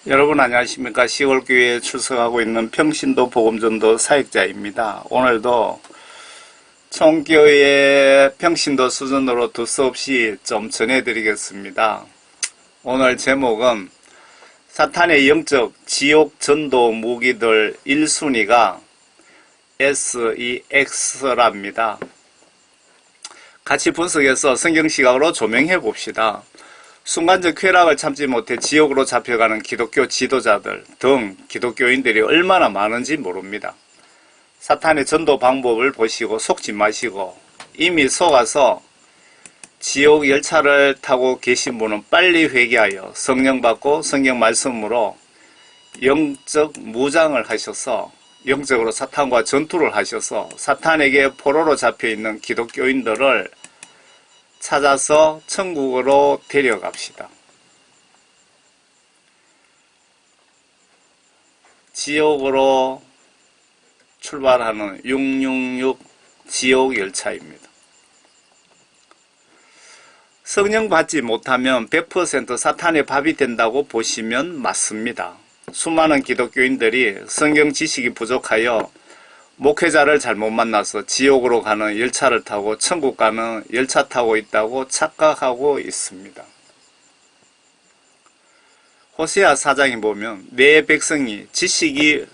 여러분 안녕하십니까. 10월 교회에 출석하고 있는 평신도 복음전도 사역자입니다. 오늘도 총교회 평신도 수준으로 두서없이 좀 전해드리겠습니다. 오늘 제목은 사탄의 영적 지옥 전도 무기들 1순위가 SEX랍니다. 같이 분석해서 성경시각으로 조명해 봅시다. 순간적 쾌락을 참지 못해 지옥으로 잡혀가는 기독교 지도자들 등 기독교인들이 얼마나 많은지 모릅니다. 사탄의 전도 방법을 보시고 속지 마시고 이미 속아서 지옥 열차를 타고 계신 분은 빨리 회개하여 성령 받고 성경 말씀으로 영적 무장을 하셔서 영적으로 사탄과 전투를 하셔서 사탄에게 포로로 잡혀있는 기독교인들을 찾아서 천국으로 데려갑시다. 지옥으로 출발하는 666 지옥 열차입니다. 성령 받지 못하면 100% 사탄의 밥이 된다고 보시면 맞습니다. 수많은 기독교인들이 성경 지식이 부족하여 목회자를 잘못 만나서 지옥으로 가는 열차를 타고 천국 가는 열차 타고 있다고 착각하고 있습니다. 호세아 4장에 보면 내 백성이 지식의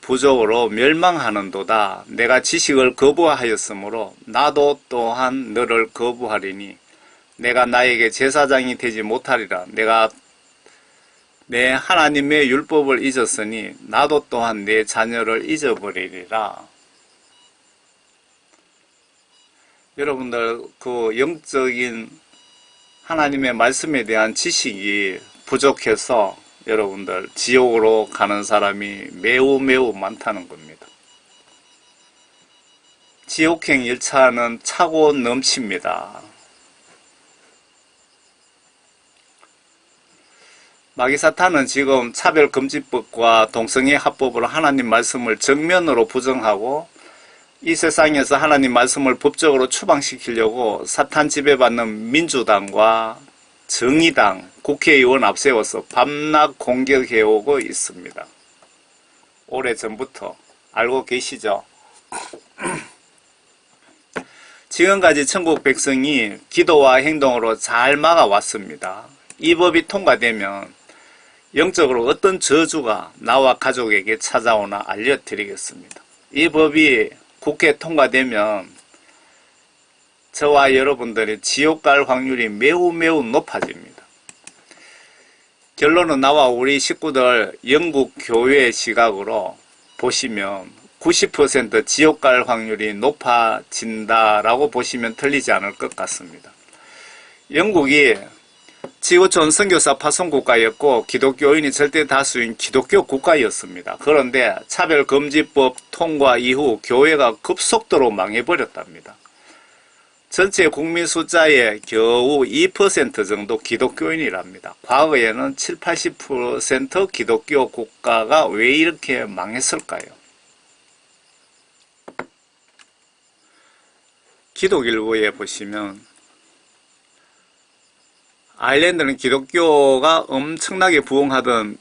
부족으로 멸망하는도다. 내가 지식을 거부하였으므로 나도 또한 너를 거부하리니 내가 나에게 제사장이 되지 못하리라. 내가 내 하나님의 율법을 잊었으니 나도 또한 내 자녀를 잊어버리리라. 여러분들 그 영적인 하나님의 말씀에 대한 지식이 부족해서 여러분들 지옥으로 가는 사람이 매우 많다는 겁니다. 지옥행 열차는 차고 넘칩니다. 마귀사탄은 지금 차별금지법과 동성애 합법으로 하나님 말씀을 정면으로 부정하고 이 세상에서 하나님 말씀을 법적으로 추방시키려고 사탄 지배받는 민주당과 정의당, 국회의원 앞세워서 밤낮 공격해오고 있습니다. 오래전부터 알고 계시죠? 지금까지 천국 백성이 기도와 행동으로 잘 막아왔습니다. 이 법이 통과되면 영적으로 어떤 저주가 나와 가족에게 찾아오나 알려드리겠습니다. 이 법이 국회에 통과되면 저와 여러분들이 지옥 갈 확률이 매우 높아집니다. 결론은 나와 우리 식구들 영국 교회 시각으로 보시면 90% 지옥 갈 확률이 높아진다라고 보시면 틀리지 않을 것 같습니다. 영국이 지구촌 선교사 파송 국가였고 기독교인이 절대 다수인 기독교 국가였습니다. 그런데 차별금지법 통과 이후 교회가 급속도로 망해버렸답니다. 전체 국민 숫자의 겨우 2% 정도 기독교인이랍니다. 과거에는 70-80% 기독교 국가가 왜 이렇게 망했을까요? 기독일보에 보시면 아일랜드는 기독교가 엄청나게 부흥하던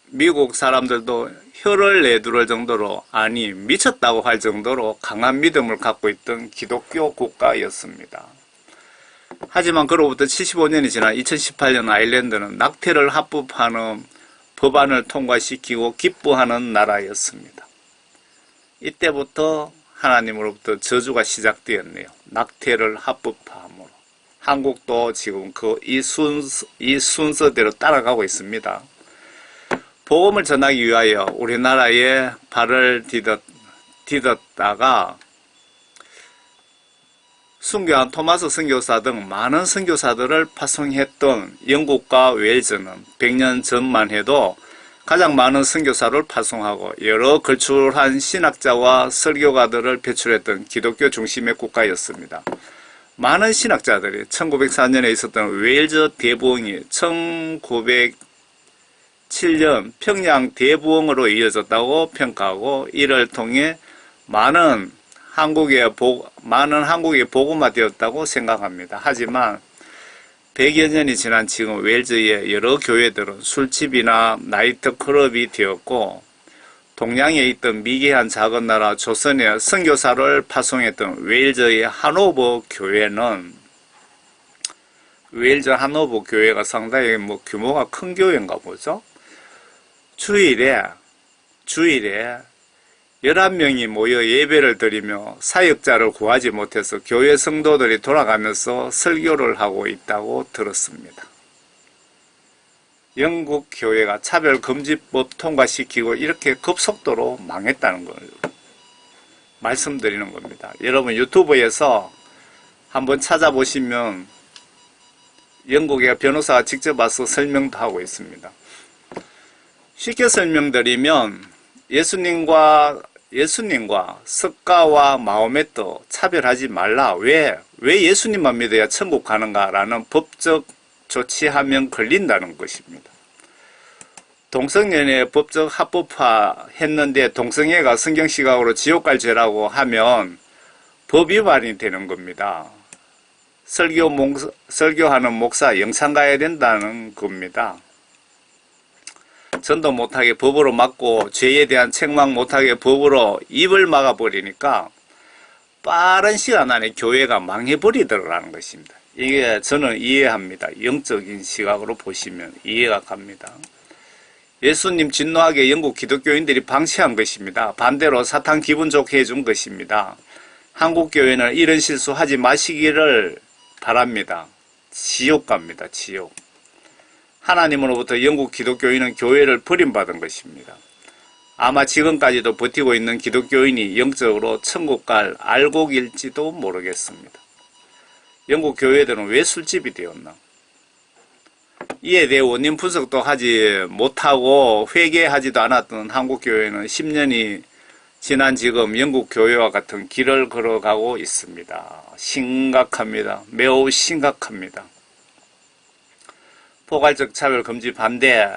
미국 사람들도 혀를 내두를 정도로, 아니 미쳤다고 할 정도로 강한 믿음을 갖고 있던 기독교 국가였습니다. 하지만 그로부터 75년이 지난 2018년 아일랜드는 낙태를 합법화하는 법안을 통과시키고 기뻐하는 나라였습니다. 이때부터 하나님으로부터 저주가 시작되었네요. 낙태를 합법화함으로. 한국도 지금 이 순서대로 따라가고 있습니다. 복음을 전하기 위하여 우리나라에 발을 디뎠다가 순교한 토마스 선교사 등 많은 선교사들을 파송했던 영국과 웨일즈는 100년 전만 해도 가장 많은 선교사를 파송하고 여러 걸출한 신학자와 설교가들을 배출했던 기독교 중심의 국가였습니다. 많은 신학자들이 1904년에 있었던 웨일즈 대부흥이 1907년 평양 대부흥으로 이어졌다고 평가하고 이를 통해 많은 한국에 복음화되었다고 생각합니다. 하지만 100여 년이 지난 지금 웨일즈의 여러 교회들은 술집이나 나이트클럽이 되었고, 동양에 있던 미개한 작은 나라 조선에 선교사를 파송했던 웨일즈의 하노버 교회는, 웨일즈 하노버 교회가 상당히 규모가 큰 교회인가 보죠. 주일에 11명이 모여 예배를 드리며 사역자를 구하지 못해서 교회 성도들이 돌아가면서 설교를 하고 있다고 들었습니다. 영국 교회가 차별금지법 통과시키고 이렇게 급속도로 망했다는 걸 말씀드리는 겁니다. 여러분 유튜브에서 한번 찾아보시면 영국의 변호사가 직접 와서 설명도 하고 있습니다. 쉽게 설명드리면 예수님과 석가와 마호메트 차별하지 말라. 왜 예수님만 믿어야 천국 가는가라는 법적 조치하면 걸린다는 것입니다. 동성연애 법적 합법화 했는데 동성애가 성경시각으로 지옥 갈 죄라고 하면 법 위반이 되는 겁니다. 설교하는 목사 영창 가야 된다는 겁니다. 전도 못하게 법으로 막고 죄에 대한 책망 못하게 법으로 입을 막아버리니까 빠른 시간 안에 교회가 망해버리더라는 것입니다. 이게 저는 이해합니다. 영적인 시각으로 보시면 이해가 갑니다. 예수님 진노하게 영국 기독교인들이 방치한 것입니다. 반대로 사탄 기분 좋게 해준 것입니다. 한국 교회는 이런 실수하지 마시기를 바랍니다. 지옥 갑니다. 지옥. 하나님으로부터 영국 기독교인은 교회를 버림받은 것입니다. 아마 지금까지도 버티고 있는 기독교인이 영적으로 천국 갈 알곡일지도 모르겠습니다. 영국 교회들은 왜 술집이 되었나? 이에 대해 원인 분석도 하지 못하고 회개하지도 않았던 한국 교회는 10년이 지난 지금 영국 교회와 같은 길을 걸어가고 있습니다. 심각합니다. 매우 심각합니다. 포괄적 차별 금지 반대,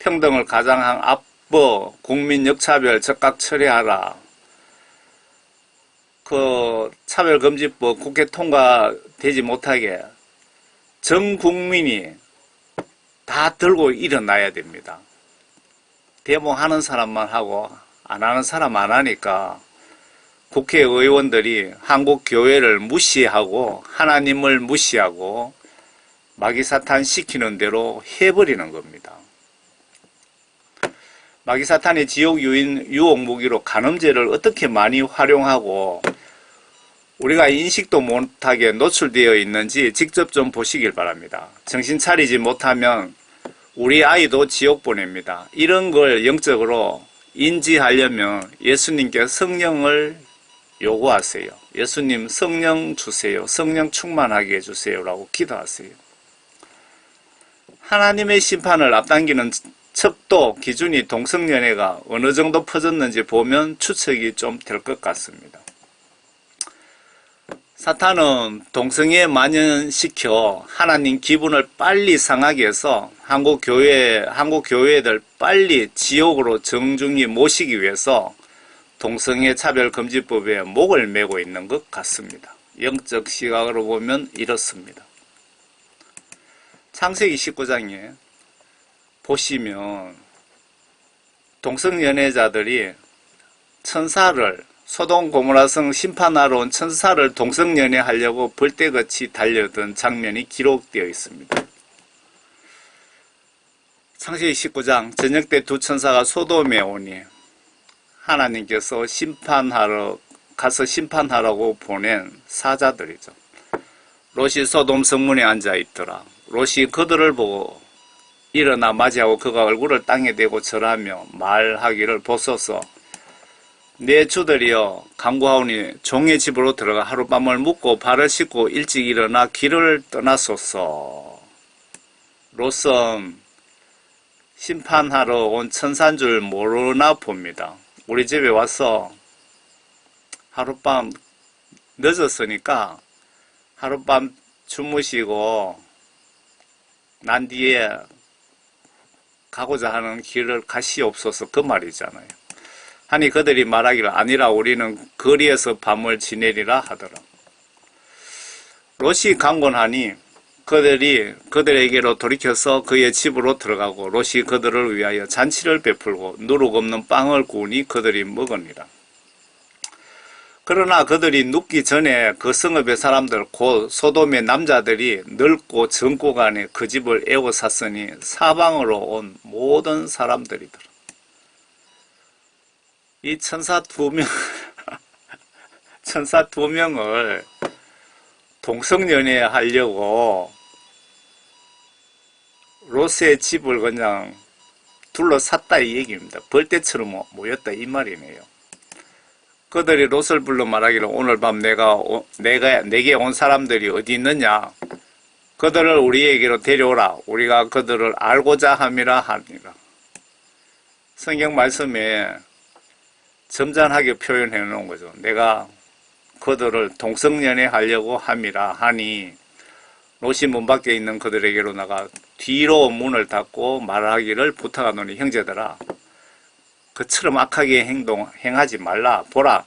평등을 가장한 압법, 국민 역차별 적각 처리하라. 차별금지법 국회 통과되지 못하게 전 국민이 다 들고 일어나야 됩니다. 데모하는 사람만 하고 안 하는 사람 안 하니까 국회의원들이 한국 교회를 무시하고 하나님을 무시하고 마귀사탄 시키는 대로 해버리는 겁니다. 마귀사탄의 지옥 유혹 무기로 간음죄를 어떻게 많이 활용하고 우리가 인식도 못하게 노출되어 있는지 직접 좀 보시길 바랍니다. 정신 차리지 못하면 우리 아이도 지옥 보냅니다. 이런 걸 영적으로 인지하려면 예수님께 성령을 요구하세요. 예수님 성령 주세요. 성령 충만하게 해주세요. 라고 기도하세요. 하나님의 심판을 앞당기는 척도 기준이 동성연애가 어느 정도 퍼졌는지 보면 추측이 좀 될 것 같습니다. 사탄은 동성애 만연시켜 하나님 기분을 빨리 상하게 해서 한국 교회들 빨리 지옥으로 정중히 모시기 위해서 동성애 차별금지법에 목을 메고 있는 것 같습니다. 영적 시각으로 보면 이렇습니다. 창세기 19장에 보시면 동성연애자들이 천사를 소돔 고모라성 심판하러 온 천사를 동성연애하려고 벌떼같이 달려든 장면이 기록되어 있습니다. 창세기 19장 저녁 때 두 천사가 소돔에 오니 하나님께서 가서 심판하라고 보낸 사자들이죠. 롯이 소돔 성문에 앉아있더라. 롯이 그들을 보고 일어나 맞이하고 그가 얼굴을 땅에 대고 절하며 말하기를 보소서 내 주들이여 간구하오니 종의 집으로 들어가 하룻밤을 묵고 발을 씻고 일찍 일어나 길을 떠나소서. 롯은 심판하러 온 천사인 줄 모르나 봅니다. 우리 집에 와서 하룻밤 늦었으니까 하룻밤 주무시고 난 뒤에 가고자 하는 길을 가시옵소서 그 말이잖아요. 하니 그들이 말하기를 아니라 우리는 거리에서 밤을 지내리라 하더라. 롯이 강권하니 그들에게로 돌이켜서 그의 집으로 들어가고 롯이 그들을 위하여 잔치를 베풀고 누룩 없는 빵을 구우니 그들이 먹으니라. 그러나 그들이 눕기 전에 그 성읍의 사람들 곧 소돔의 남자들이 늙고 젊고 간에 그 집을 에워쌌으니 사방으로 온 모든 사람들이더라. 이 천사 두 명을 동성연애 하려고 롯의 집을 그냥 둘러쌌다 이 얘기입니다. 벌떼처럼 모였다 이 말이네요. 그들이 롯을 불러 말하기를 오늘 밤 내게 온 사람들이 어디 있느냐? 그들을 우리에게로 데려오라. 우리가 그들을 알고자 함이라 하니라. 성경 말씀에 점잖하게 표현해 놓은 거죠. 내가 그들을 동성연애 하려고 함이라 하니 롯이 문 밖에 있는 그들에게로 나가 뒤로 문을 닫고 말하기를 부탁하노니 형제들아 그처럼 악하게 행하지 말라. 보라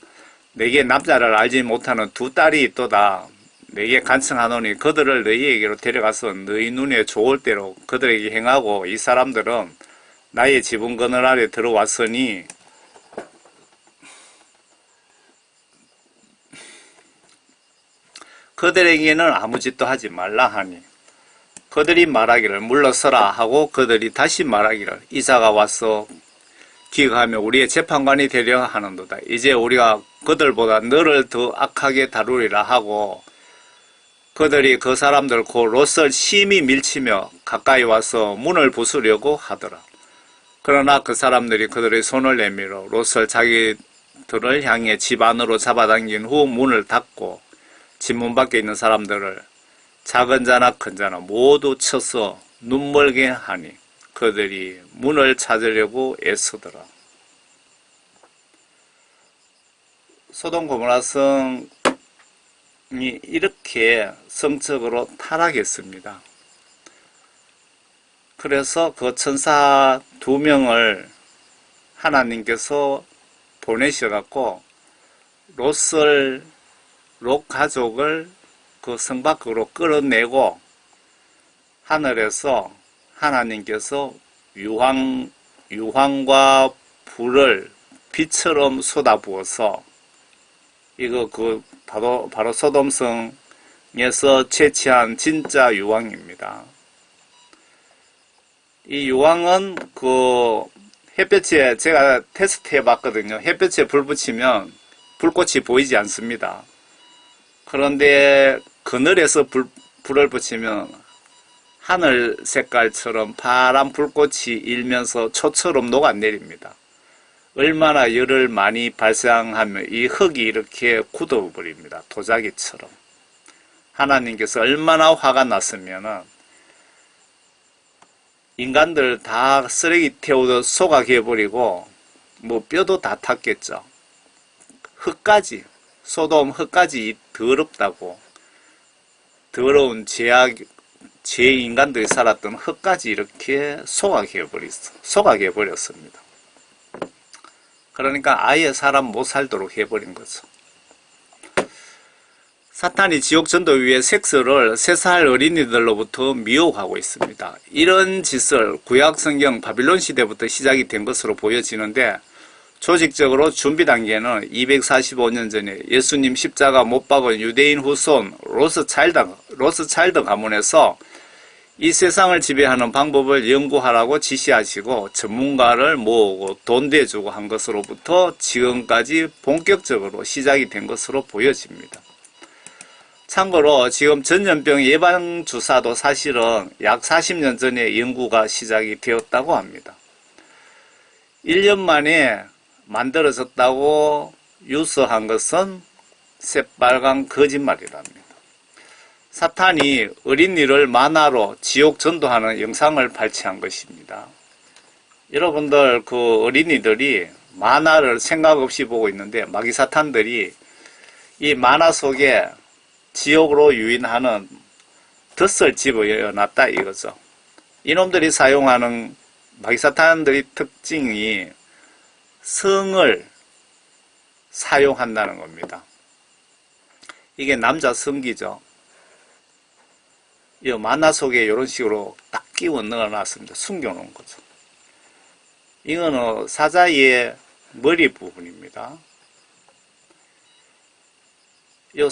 내게 남자를 알지 못하는 두 딸이 있도다. 내게 간청하노니 그들을 너희에게로 데려가서 너희 눈에 좋을 대로 그들에게 행하고 이 사람들은 나의 지붕 그늘 아래 들어왔으니 그들에게는 아무 짓도 하지 말라 하니 그들이 말하기를 물러서라 하고 그들이 다시 말하기를 이사가 와서 기각하며 우리의 재판관이 되려 하는도다. 이제 우리가 그들보다 너를 더 악하게 다루리라 하고 그들이 그 사람들 곧 롯을 심히 밀치며 가까이 와서 문을 부수려고 하더라. 그러나 그 사람들이 그들의 손을 내밀어 롯을 자기들을 향해 집 안으로 잡아당긴 후 문을 닫고 집문 밖에 있는 사람들을 작은 자나 큰 자나 모두 쳐서 눈멀게 하니 그들이 문을 찾으려고 애쓰더라. 소돔 고모라 성이 이렇게 성적으로 타락했습니다. 그래서 그 천사 두 명을 하나님께서 보내셔갖고 롯 가족을 그 성 밖으로 끌어내고 하늘에서 하나님께서 유황과 불을 빛처럼 쏟아부어서 이거 바로 소돔성에서 채취한 진짜 유황입니다. 이 유황은 그 햇볕에 제가 테스트 해봤거든요. 햇볕에 불 붙이면 불꽃이 보이지 않습니다. 그런데 그늘에서 불을 붙이면 하늘 색깔처럼 파란 불꽃이 일면서 초처럼 녹아내립니다. 얼마나 열을 많이 발생하면 이 흙이 이렇게 굳어버립니다. 도자기처럼. 하나님께서 얼마나 화가 났으면은 인간들 다 쓰레기 태우듯 소각해버리고 뭐 뼈도 다 탔겠죠. 흙까지 소돔 흙까지 더럽다고 더러운 제 인간들이 살았던 흙까지 이렇게 소각해버렸습니다. 그러니까 아예 사람 못 살도록 해버린 거죠. 사탄이 지옥 전도 위에 섹스를 3살 어린이들로부터 미혹하고 있습니다. 이런 짓을 구약 성경 바빌론 시대부터 시작이 된 것으로 보여지는데 조직적으로 준비 단계는 245년 전에 예수님 십자가 못 박은 유대인 후손 로스차일드 가문에서 이 세상을 지배하는 방법을 연구하라고 지시하시고 전문가를 모으고 돈 대주고 한 것으로부터 지금까지 본격적으로 시작이 된 것으로 보여집니다. 참고로 지금 전염병 예방주사도 사실은 약 40년 전에 연구가 시작이 되었다고 합니다. 1년 만에 만들어졌다고 유서한 것은 새빨간 거짓말이랍니다. 사탄이 어린이를 만화로 지옥 전도하는 영상을 발췌한 것입니다. 여러분들 그 어린이들이 만화를 생각 없이 보고 있는데 마귀 사탄들이 이 만화 속에 지옥으로 유인하는 덫을 집어넣었다 이거죠. 이놈들이 사용하는 마귀 사탄들의 특징이 성을 사용한다는 겁니다. 이게 남자 성기죠. 이 만화 속에 이런 식으로 딱 끼워 넣어놨습니다. 숨겨놓은 거죠. 이거는 사자의 머리 부분입니다. 이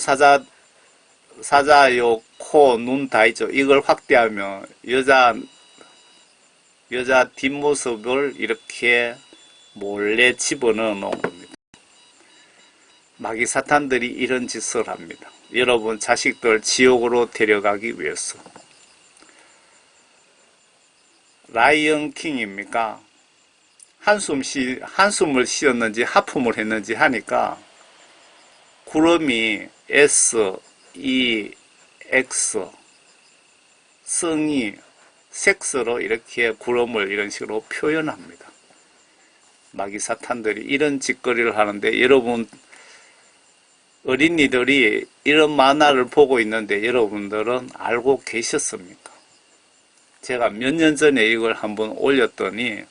사자 요 코, 눈 다 있죠. 이걸 확대하면 여자 뒷모습을 이렇게 몰래 집어넣어 놓은 겁니다. 마귀 사탄들이 이런 짓을 합니다. 여러분 자식들 지옥으로 데려가기 위해서. 라이언 킹입니까? 한숨을 쉬었는지 하품을 했는지 하니까 구름이 S, E, X, 성이 섹스로 이렇게 구름을 이런 식으로 표현합니다. 마귀 사탄들이 이런 짓거리를 하는데 여러분 어린이들이 이런 만화를 보고 있는데 여러분들은 알고 계셨습니까? 제가 몇 년 전에 이걸 한번 올렸더니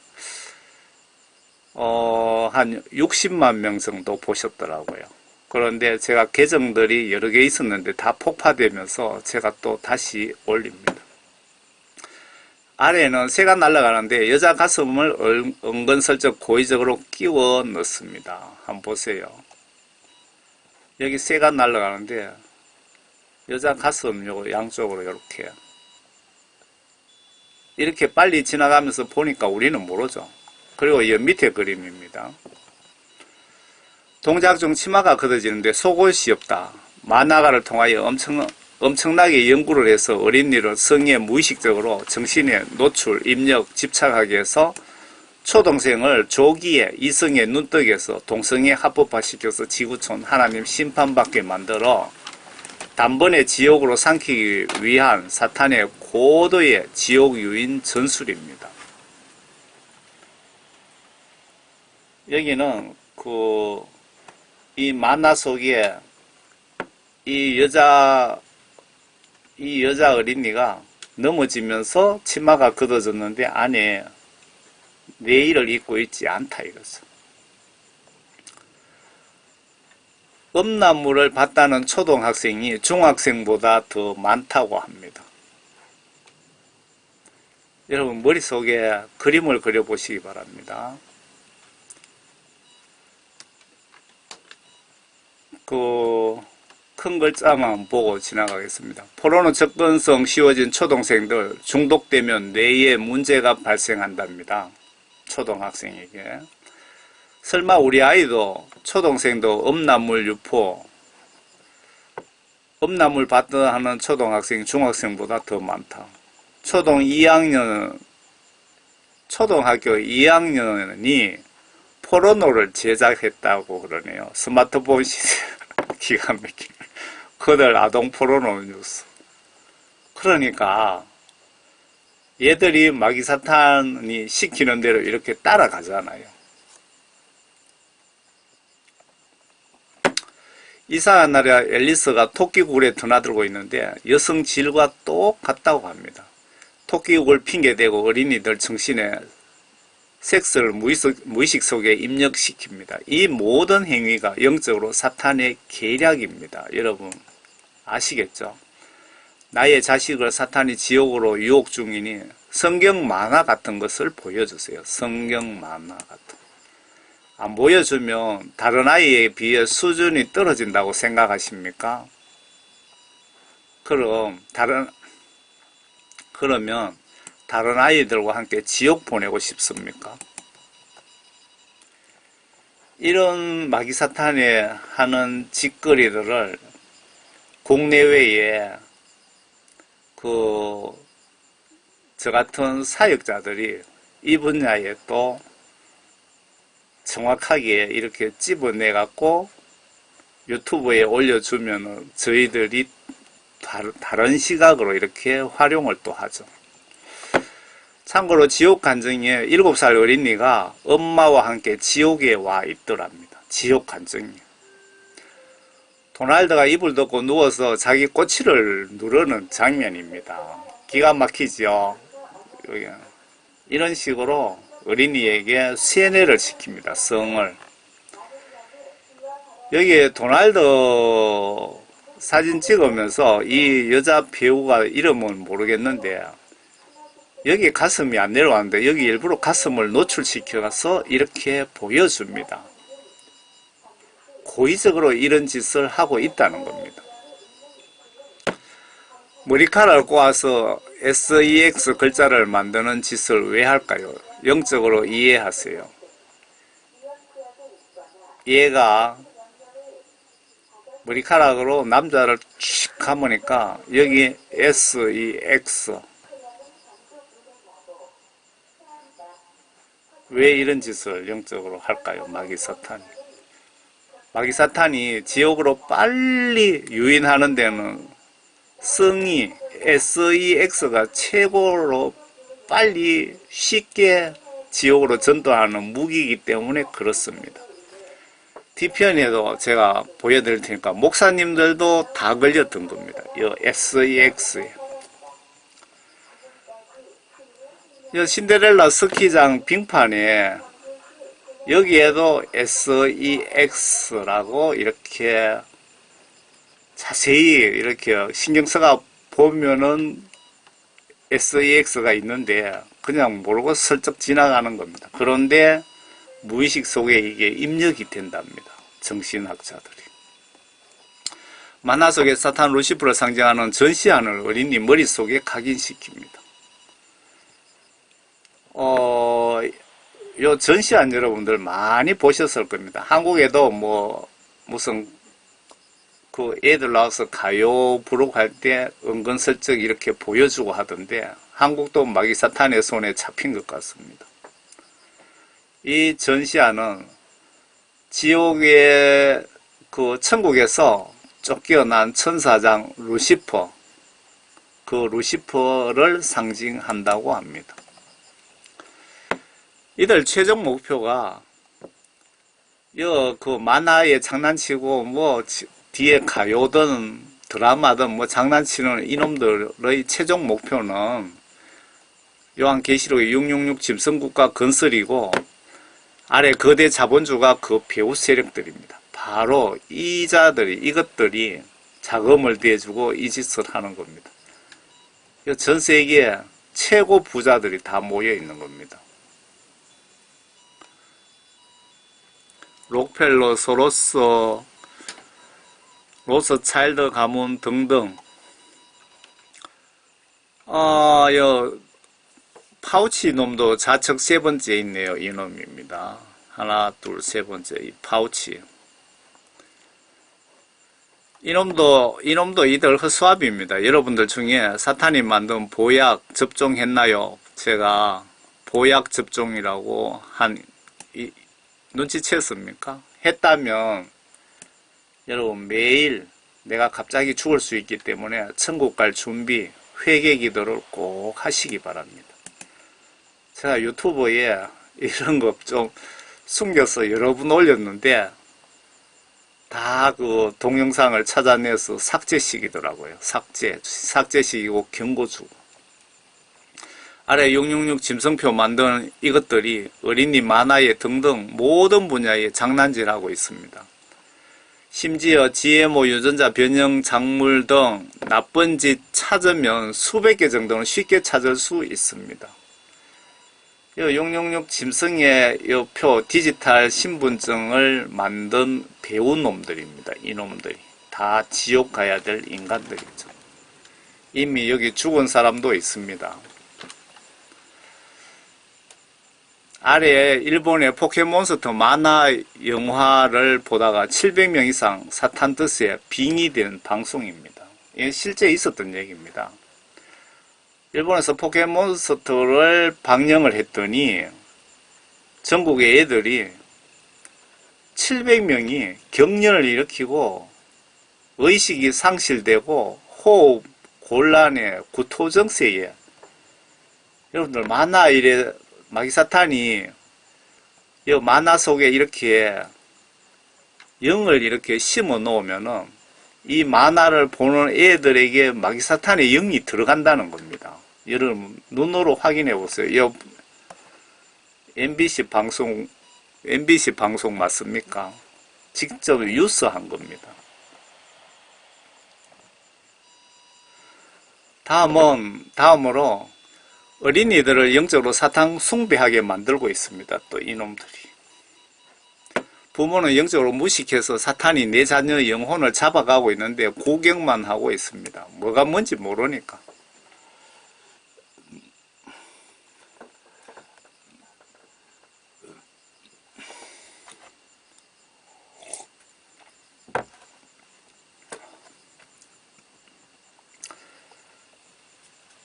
한 60만 명 정도 보셨더라고요. 그런데 제가 계정들이 여러 개 있었는데 다 폭파되면서 제가 또 다시 올립니다. 아래에는 새가 날아가는데 여자 가슴을 은근슬쩍 고의적으로 끼워 넣습니다. 한번 보세요. 여기 새가 날아가는데 여자 가슴 요거 양쪽으로 이렇게 빨리 지나가면서 보니까 우리는 모르죠. 그리고 이 밑에 그림입니다. 동작 중 치마가 걷어지는데 속옷이 없다. 만화가를 통하여 엄청나게 연구를 해서 어린이를 성에 무의식적으로 정신에 노출, 입력, 집착하게 해서 초동생을 조기에 이성의 눈떡에서 동성에 합법화시켜서 지구촌 하나님 심판받게 만들어 단번에 지옥으로 삼키기 위한 사탄의 고도의 지옥 유인 전술입니다. 여기는 이 만화 속에 이 여자 어린이가 넘어지면서 치마가 걷어졌는데 안에 내의를 입고 있지 않다 이거죠. 음란물을 봤다는 초등학생이 중학생보다 더 많다고 합니다. 여러분 머릿속에 그림을 그려보시기 바랍니다. 큰 글자만 보고 지나가겠습니다. 포르노 접근성 쉬워진 초등생들 중독되면 뇌에 문제가 발생한답니다. 초등학생에게. 설마 우리 아이도 초등생도 음란물 유포, 음란물 받다 하는 초등학생이 중학생보다 더 많다. 초등학교 2학년이 포르노를 제작했다고 그러네요. 스마트폰 시대 기가 막히네. 그들 아동 포르노 뉴스. 그러니까 얘들이 마귀 사탄이 시키는 대로 이렇게 따라가잖아요. 이상한 나라 앨리스가 토끼굴에 드나들고 있는데 여성 질과 똑같다고 합니다. 토끼굴 핑계대고 어린이들 정신에 섹스를 무의식 속에 입력시킵니다. 이 모든 행위가 영적으로 사탄의 계략입니다. 여러분 아시겠죠? 나의 자식을 사탄이 지옥으로 유혹 중이니 성경 만화 같은 것을 보여주세요. 성경 만화 같은. 안 보여주면 다른 아이에 비해 수준이 떨어진다고 생각하십니까? 그러면 다른 아이들과 함께 지옥 보내고 싶습니까? 이런 마귀 사탄이 하는 짓거리들을 국내외에 저 같은 사역자들이 이 분야에 또 정확하게 이렇게 집어내 갖고 유튜브에 올려주면 저희들이 다른 시각으로 이렇게 활용을 또 하죠. 참고로 지옥 간증에 7살 어린이가 엄마와 함께 지옥에 와 있더랍니다. 지옥 간증이요. 도날드가 이불 덮고 누워서 자기 꼬치를 누르는 장면입니다. 기가 막히죠. 이런 식으로 어린이에게 세뇌를 시킵니다. 성을. 여기에 도날드 사진 찍으면서 이 여자 배우가 이름은 모르겠는데 여기 가슴이 안 내려왔는데 여기 일부러 가슴을 노출시켜서 이렇게 보여줍니다. 고의적으로 이런 짓을 하고 있다는 겁니다. 머리카락을 꼬아서 SEX 글자를 만드는 짓을 왜 할까요? 영적으로 이해하세요. 얘가 머리카락으로 남자를 칙 감으니까 여기 SEX 왜 이런 짓을 영적으로 할까요? 마귀사탄이. 마귀사탄이 지옥으로 빨리 유인하는 데는 성이 SEX가 최고로 빨리 쉽게 지옥으로 전도하는 무기이기 때문에 그렇습니다. 뒤편에도 제가 보여드릴 테니까 목사님들도 다 걸렸던 겁니다. 이 SEX에. 이 신데렐라 스키장 빙판에 여기에도 SEX라고 이렇게 자세히 이렇게 신경 써가 보면은 SEX가 있는데 그냥 모르고 슬쩍 지나가는 겁니다. 그런데 무의식 속에 이게 입력이 된답니다. 정신학자들이. 만화 속에 사탄 루시프를 상징하는 전시안을 어린이 머릿속에 각인시킵니다. 요 전시안 여러분들 많이 보셨을 겁니다. 한국에도 뭐 무슨 그 애들 나와서 가요 부르고 할 때 은근슬쩍 이렇게 보여주고 하던데 한국도 마귀사탄의 손에 잡힌 것 같습니다. 이 전시안은 지옥의 그 천국에서 쫓겨난 천사장 루시퍼, 그 루시퍼를 상징한다고 합니다. 이들 최종 목표가 그 만화에 장난치고 뭐 뒤에 가요든 드라마든 뭐 장난치는 이놈들의 최종 목표는 요한계시록의 666 짐승국가 건설이고 아래 거대 자본주가 그 배후 세력들입니다. 바로 이것들이 자금을 대주고 이 짓을 하는 겁니다. 전 세계 최고 부자들이 다 모여 있는 겁니다. 록펠러, 소로스, 로스차일드 가문 등등. 파우치 놈도 좌측 세 번째에 있네요. 이 놈입니다. 하나, 둘, 세 번째, 이 파우치. 이놈도 이들 허수아비입니다. 여러분들 중에 사탄이 만든 보약 접종했나요? 제가 보약 접종이라고 눈치챘습니까? 했다면 여러분 매일 내가 갑자기 죽을 수 있기 때문에 천국 갈 준비, 회개 기도를 꼭 하시기 바랍니다. 제가 유튜브에 이런 거 좀 숨겨서 여러 번 올렸는데 다 그 동영상을 찾아내서 삭제시키더라고요. 삭제시키고 경고 주고. 아래 666 짐승표 만드는 이것들이 어린이 만화에 등등 모든 분야에 장난질하고 있습니다. 심지어 GMO 유전자 변형 작물 등 나쁜 짓 찾으면 수백 개 정도는 쉽게 찾을 수 있습니다. 이 666 짐승의 이 표 디지털 신분증을 만든 배우놈들입니다. 이놈들이 다 지옥 가야 될 인간들이죠. 이미 여기 죽은 사람도 있습니다. 아래에 일본의 포켓몬스터 만화 영화를 보다가 700명 이상 사탄 뜻에 빙의된 방송입니다. 이게 실제 있었던 얘기입니다. 일본에서 포켓몬스터를 방영을 했더니 전국의 애들이 700명이 경련을 일으키고 의식이 상실되고 호흡 곤란에 구토증세에 여러분들 만화 이래 마귀사탄이 이 만화 속에 이렇게 영을 이렇게 심어 놓으면은 이 만화를 보는 애들에게 마귀사탄의 영이 들어간다는 겁니다. 여러분 눈으로 확인해 보세요. 이 MBC 방송 맞습니까? 직접 뉴스 한 겁니다. 다음으로 어린이들을 영적으로 사탄 숭배하게 만들고 있습니다. 또 이놈들이. 부모는 영적으로 무식해서 사탄이 내 자녀의 영혼을 잡아가고 있는데 구경만 하고 있습니다. 뭐가 뭔지 모르니까.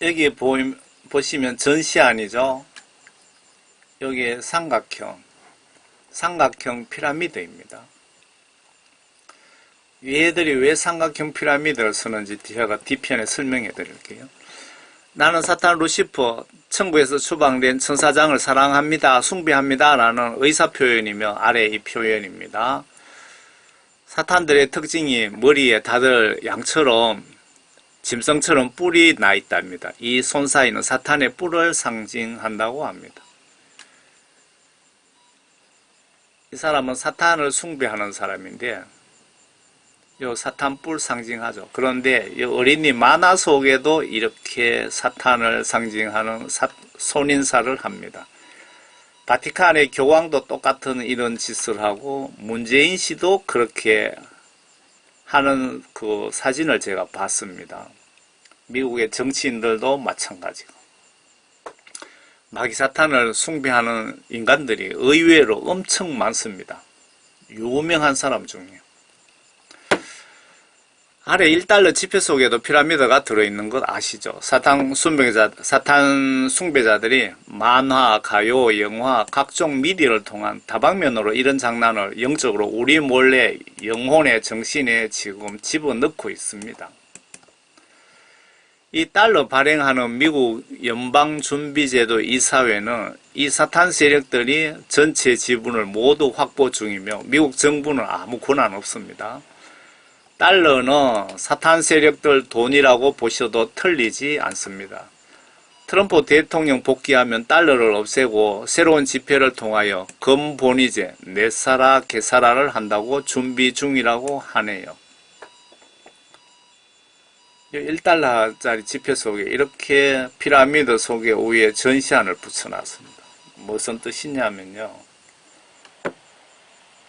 여기 보시면 전시안이죠. 여기 삼각형 피라미드입니다. 얘들이 왜 삼각형 피라미드를 쓰는지 제가 뒤편에 설명해 드릴게요. 나는 사탄 루시퍼, 천국에서 추방된 천사장을 사랑합니다, 숭배합니다 라는 의사표현이며 아래 이 표현입니다. 사탄들의 특징이 머리에 다들 양처럼 짐승처럼 뿔이 나 있답니다. 이 손 사이는 사탄의 뿔을 상징한다고 합니다. 이 사람은 사탄을 숭배하는 사람인데 요 사탄 뿔 상징하죠. 그런데 이 어린이 만화 속에도 이렇게 사탄을 상징하는 손인사를 합니다. 바티칸의 교황도 똑같은 이런 짓을 하고 문재인 씨도 그렇게 하는 그 사진을 제가 봤습니다. 미국의 정치인들도 마찬가지고. 마귀사탄을 숭배하는 인간들이 의외로 엄청 많습니다. 유명한 사람 중에. 아래 1달러 지폐 속에도 피라미드가 들어있는 것 아시죠? 사탄 숭배자들이 만화, 가요, 영화, 각종 미디어를 통한 다방면으로 이런 장난을 영적으로 우리 몰래 영혼의 정신에 지금 집어넣고 있습니다. 이 달러 발행하는 미국 연방준비제도 이사회는 이 사탄 세력들이 전체 지분을 모두 확보 중이며 미국 정부는 아무 권한 없습니다. 달러는 사탄 세력들 돈이라고 보셔도 틀리지 않습니다. 트럼프 대통령 복귀하면 달러를 없애고 새로운 지폐를 통하여 금본위제, 넷사라, 개사라를 한다고 준비 중이라고 하네요. 1달러짜리 지폐 속에 이렇게 피라미드 속에 위에 전시안을 붙여놨습니다. 무슨 뜻이냐면요.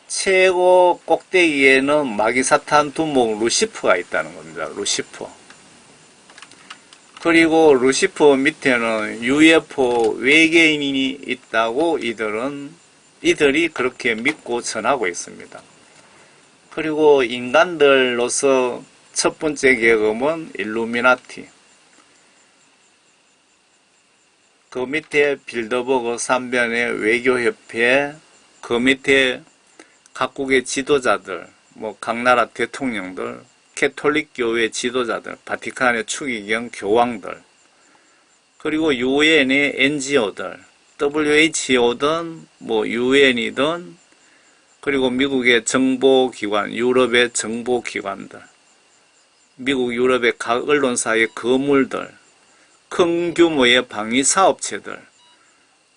최고 꼭대기에는 마귀사탄 두목 루시퍼가 있다는 겁니다. 루시퍼. 그리고 루시퍼 밑에는 UFO 외계인이 있다고 이들이 그렇게 믿고 전하고 있습니다. 그리고 인간들로서 첫 번째 계급은 일루미나티. 그 밑에 빌더버그 3변의 외교협회, 그 밑에 각국의 지도자들, 각 나라 대통령들, 캐톨릭 교회 지도자들, 바티칸의 추기경 교황들, 그리고 유엔의 NGO들, WHO든 UN이든, 그리고 미국의 정보기관, 유럽의 정보기관들, 미국 유럽의 각 언론사의 거물들, 큰 규모의 방위사업체들,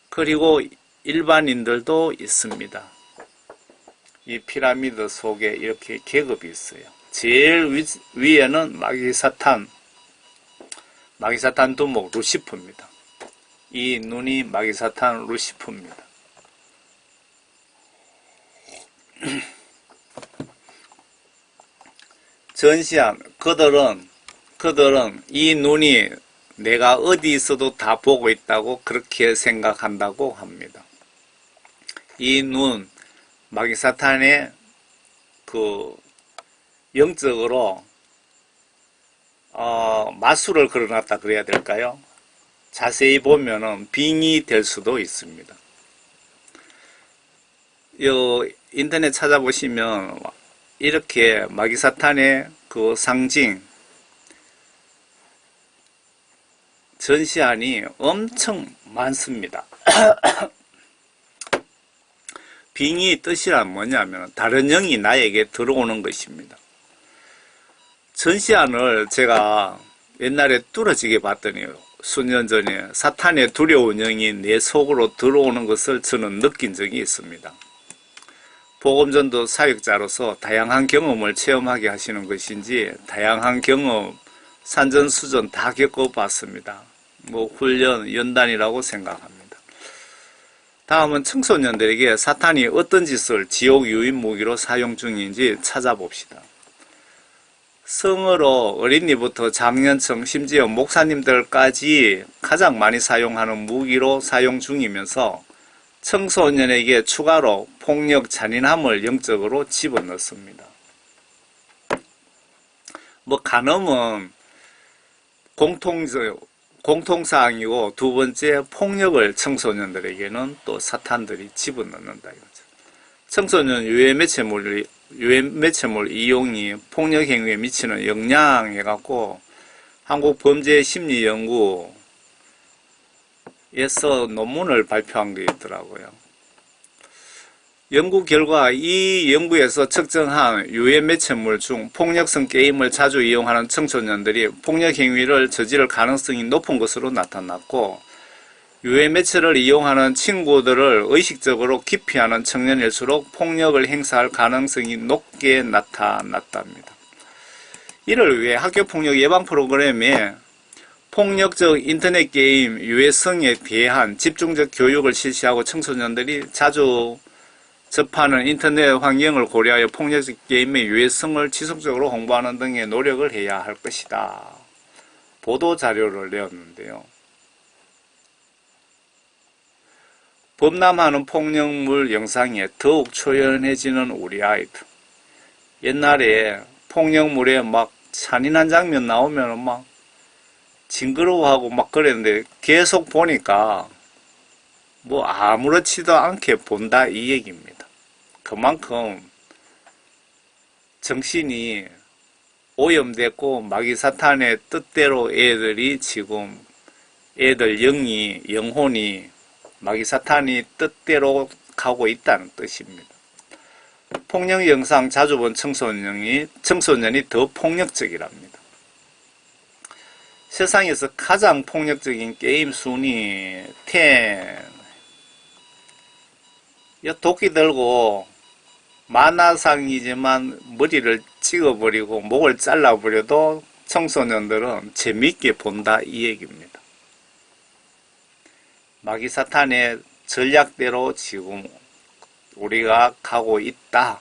그리고 일반인들도 있습니다. 이 피라미드 속에 이렇게 계급이 있어요. 제일 위에는 마귀사탄 두목 루시퍼입니다. 이 눈이 마귀사탄 루시퍼입니다. 전시한 그들은 이 눈이 내가 어디 있어도 다 보고 있다고 그렇게 생각한다고 합니다. 이 눈, 마귀사탄의 영적으로 마술을 걸어놨다 그래야 될까요? 자세히 보면은 빙이 될 수도 있습니다. 인터넷 찾아보시면 이렇게 마귀사탄의 그 상징 전시안이 엄청 많습니다. 빙의 뜻이란 뭐냐면 다른 영이 나에게 들어오는 것입니다. 전시안을 제가 옛날에 뚫어지게 봤더니 수년 전에 사탄의 두려운 영이 내 속으로 들어오는 것을 저는 느낀 적이 있습니다. 복음전도 사역자로서 다양한 경험을 체험하게 하시는 것인지 다양한 경험 산전수전 다 겪어봤습니다. 뭐 훈련, 연단이라고 생각합니다. 다음은 청소년들에게 사탄이 어떤 짓을 지옥 유인 무기로 사용 중인지 찾아봅시다. 성으로 어린이부터 장년층 심지어 목사님들까지 가장 많이 사용하는 무기로 사용 중이면서 청소년에게 추가로 폭력 잔인함을 영적으로 집어넣습니다. 뭐 간음은 공통사항이고 두 번째 폭력을 청소년들에게는 또 사탄들이 집어넣는다 이거죠. 청소년 유해 매체물 이용이 폭력 행위에 미치는 영향 해갖고 한국범죄심리연구에서 논문을 발표한 게 있더라고요. 연구 결과 이 연구에서 측정한 유해 매체물 중 폭력성 게임을 자주 이용하는 청소년들이 폭력 행위를 저지를 가능성이 높은 것으로 나타났고, 유해 매체를 이용하는 친구들을 의식적으로 기피하는 청년일수록 폭력을 행사할 가능성이 높게 나타났답니다. 이를 위해 학교폭력 예방 프로그램에 폭력적 인터넷 게임 유해성에 대한 집중적 교육을 실시하고 청소년들이 자주 접하는 인터넷 환경을 고려하여 폭력적 게임의 유해성을 지속적으로 홍보하는 등의 노력을 해야 할 것이다. 보도자료를 내었는데요. 범람하는 폭력물 영상에 더욱 초연해지는 우리 아이들. 옛날에 폭력물에 막 잔인한 장면 나오면 막 징그러워하고 막 그랬는데 계속 보니까 뭐 아무렇지도 않게 본다 이 얘기입니다. 그만큼 정신이 오염됐고 마귀사탄의 뜻대로 애들이 지금 애들 영혼이 마귀사탄이 뜻대로 가고 있다는 뜻입니다. 폭력 영상 자주 본 청소년이 더 폭력적이랍니다. 세상에서 가장 폭력적인 게임 순위 10. 도끼 들고 만화상이지만 머리를 찍어버리고 목을 잘라버려도 청소년들은 재미있게 본다 이 얘기입니다. 마귀사탄의 전략대로 지금 우리가 가고 있다.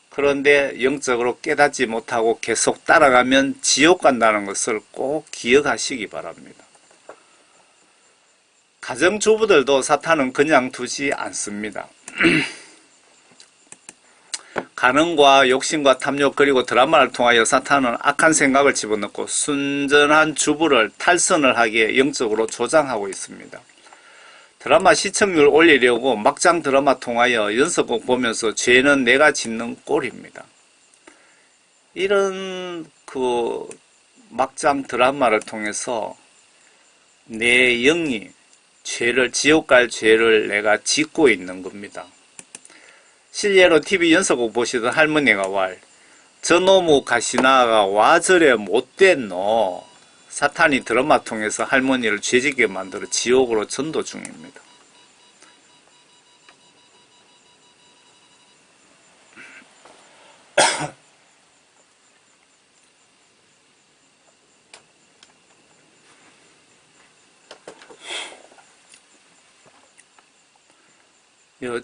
그런데 영적으로 깨닫지 못하고 계속 따라가면 지옥 간다는 것을 꼭 기억하시기 바랍니다. 가정주부들도 사탄은 그냥 두지 않습니다. 간음과 욕심과 탐욕 그리고 드라마를 통하여 사탄은 악한 생각을 집어넣고 순전한 주부를 탈선을 하기에 영적으로 조장하고 있습니다. 드라마 시청률 올리려고 막장 드라마 통하여 연속곡 보면서 죄는 내가 짓는 꼴입니다. 이런 막장 드라마를 통해서 내 영이 지옥 갈 죄를 내가 짓고 있는 겁니다. 실례로 TV 연속곡 보시던 할머니가 저놈의 가시나가 와 저래 못된 너. 사탄이 드라마 통해서 할머니를 죄짓게 만들어 지옥으로 전도 중입니다.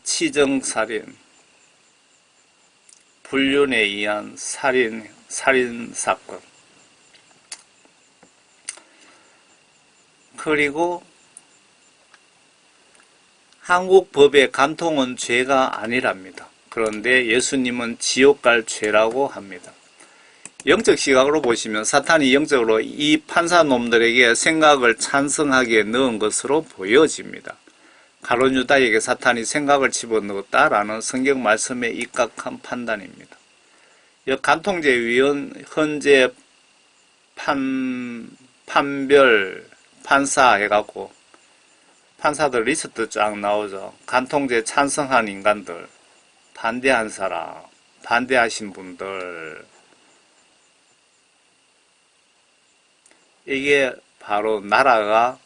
치정살인, 불륜에 의한 살인 사건, 그리고 한국 법의 간통은 죄가 아니랍니다. 그런데 예수님은 지옥 갈 죄라고 합니다. 영적 시각으로 보시면 사탄이 영적으로 이 판사놈들에게 생각을 찬성하게 넣은 것으로 보여집니다. 가룟 유다에게 사탄이 생각을 집어넣었다라는 성경 말씀에 입각한 판단입니다. 간통죄위원 현재 판별 판사 해갖고 판사들 리스트 쫙 나오죠. 간통죄 찬성한 인간들, 반대한 사람, 반대하신 분들, 이게 바로 나라가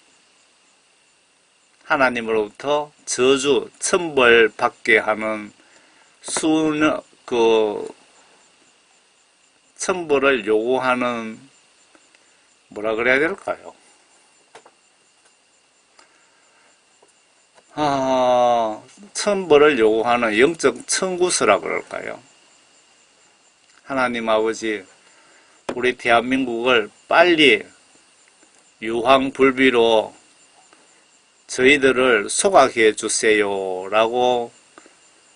하나님으로부터 저주, 천벌 받게 하는 천벌을 요구하는 뭐라 그래야 될까요? 천벌을 요구하는 영적 청구서라 그럴까요? 하나님 아버지, 우리 대한민국을 빨리 유황불비로 저희들을 소각해 주세요 라고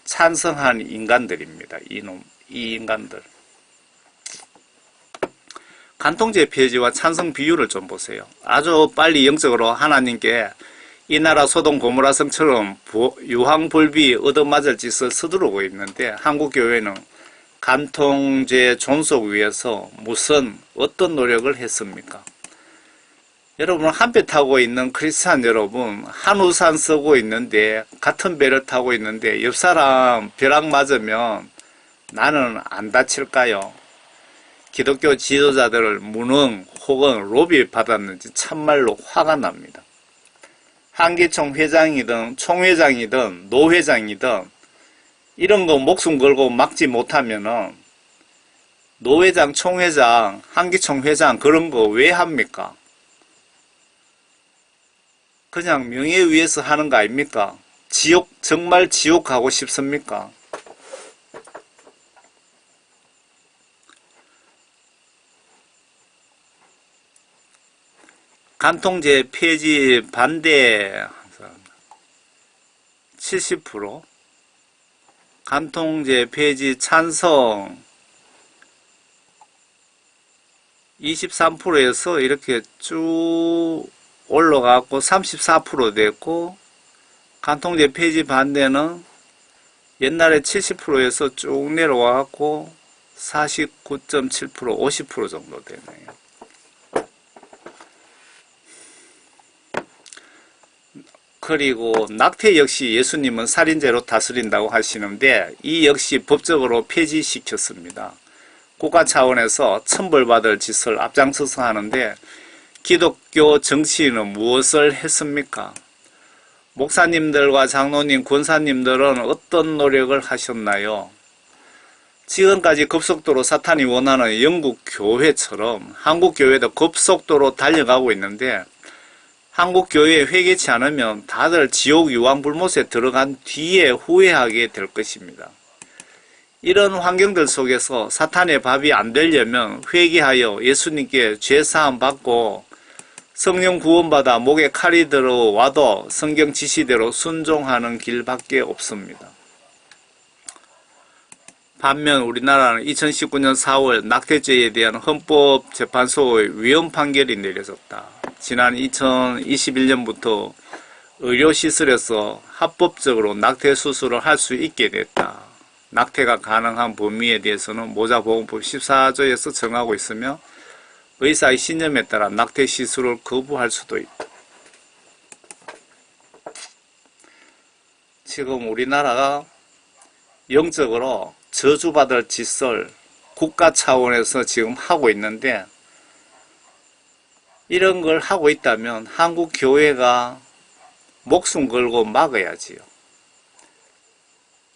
찬성한 인간들입니다. 이 인간들. 간통죄 폐지와 찬성 비율을 좀 보세요. 아주 빨리 영적으로 하나님께 이 나라 소돔 고모라성처럼 유황불비 얻어맞을 짓을 서두르고 있는데 한국교회는 간통죄 존속 위해서 어떤 노력을 했습니까? 여러분, 한 배 타고 있는 크리스찬 여러분, 한 우산 쓰고 있는데 같은 배를 타고 있는데 옆 사람 벼락 맞으면 나는 안 다칠까요? 기독교 지도자들을 무능 혹은 로비 받았는지 참말로 화가 납니다. 한기총 회장이든 총회장이든 노회장이든 이런 거 목숨 걸고 막지 못하면은 노회장, 총회장, 한기총 회장 그런 거 왜 합니까? 그냥 명예 위해서 하는 거 아닙니까? 정말 지옥 가고 싶습니까? 간통죄 폐지 반대 70%, 간통죄 폐지 찬성 23%에서 이렇게 쭉 올라가고 34% 됐고, 간통죄 폐지 반대는 옛날에 70%에서 쭉 내려와갖고 49.7%, 50% 정도 되네요. 그리고 낙태 역시 예수님은 살인죄로 다스린다고 하시는데 이 역시 법적으로 폐지시켰습니다. 국가 차원에서 천벌받을 짓을 앞장서서 하는데 기독교 정치인은 무엇을 했습니까? 목사님들과 장로님, 권사님들은 어떤 노력을 하셨나요? 지금까지 급속도로 사탄이 원하는 영국 교회처럼 한국 교회도 급속도로 달려가고 있는데 한국 교회에 회개치 않으면 다들 지옥 유황불못에 들어간 뒤에 후회하게 될 것입니다. 이런 환경들 속에서 사탄의 밥이 안 되려면 회개하여 예수님께 죄사함 받고 성령 구원받아 목에 칼이 들어와도 성경 지시대로 순종하는 길밖에 없습니다. 반면 우리나라는 2019년 4월 낙태죄에 대한 헌법재판소의 위헌 판결이 내려졌다. 지난 2021년부터 의료시설에서 합법적으로 낙태 수술을 할 수 있게 됐다. 낙태가 가능한 범위에 대해서는 모자보건법 14조에서 정하고 있으며 의사의 신념에 따라 낙태 시술을 거부할 수도 있다. 지금 우리나라가 영적으로 저주받을 짓을 국가 차원에서 지금 하고 있는데 이런 걸 하고 있다면 한국 교회가 목숨 걸고 막아야지요.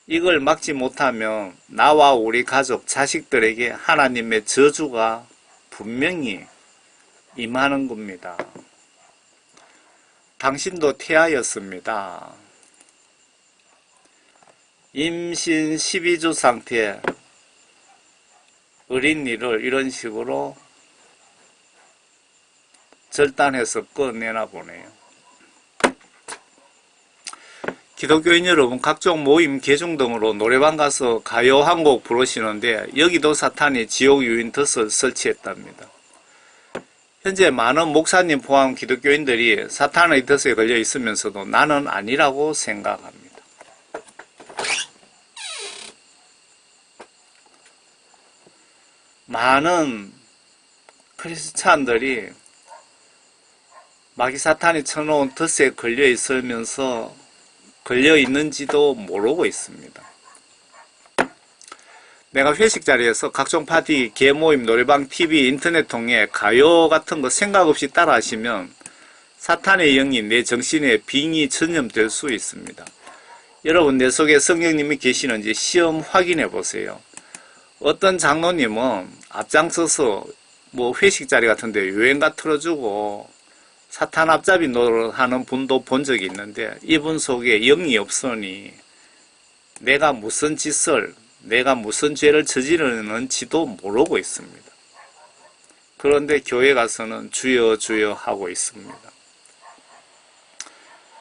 이걸 막지 못하면 나와 우리 가족, 자식들에게 하나님의 저주가 분명히 임하는 겁니다. 당신도 태아였습니다. 임신 12주 상태 어린이를 이런 식으로 절단해서 꺼내나 보네요. 기독교인 여러분, 각종 모임, 계중 등으로 노래방 가서 가요 한 곡 부르시는데 여기도 사탄이 지옥 유인 덫을 설치했답니다. 현재 많은 목사님 포함 기독교인들이 사탄의 덫에 걸려 있으면서도 나는 아니라고 생각합니다. 많은 크리스찬들이 마귀 사탄이 쳐놓은 덫에 걸려 있으면서 걸려 있는지도 모르고 있습니다. 내가 회식 자리에서 각종 파티, 개모임, 노래방, TV, 인터넷 통해 가요 같은 거 생각 없이 따라 하시면 사탄의 영이 내 정신에 빙의 전염될 수 있습니다. 여러분, 내 속에 성령님이 계시는지 시험 확인해 보세요. 어떤 장로님은 앞장서서 뭐 회식 자리 같은데 유행가 틀어주고 사탄 앞잡이 노릇하는 분도 본 적이 있는데 이분 속에 영이 없으니 내가 무슨 짓을, 내가 무슨 죄를 저지르는지도 모르고 있습니다. 그런데 교회 가서는 주여 주여 하고 있습니다.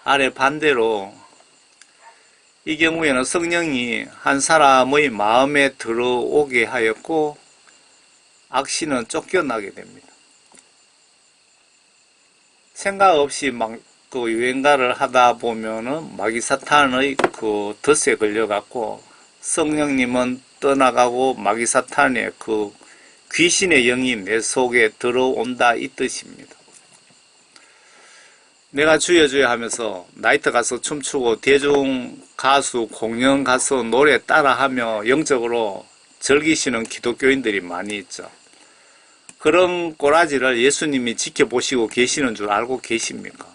아래 반대로 이 경우에는 성령이 한 사람의 마음에 들어오게 하였고 악신은 쫓겨나게 됩니다. 생각 없이 막 그 유행가를 하다 보면은 마귀 사탄의 그 덫에 걸려갖고 성령님은 떠나가고 마귀 사탄의 그 귀신의 영이 내 속에 들어온다 이 뜻입니다. 내가 주여 주여 하면서 나이트 가서 춤추고 대중 가수 공연 가서 노래 따라하며 영적으로 즐기시는 기독교인들이 많이 있죠. 그런 꼬라지를 예수님이 지켜보시고 계시는 줄 알고 계십니까?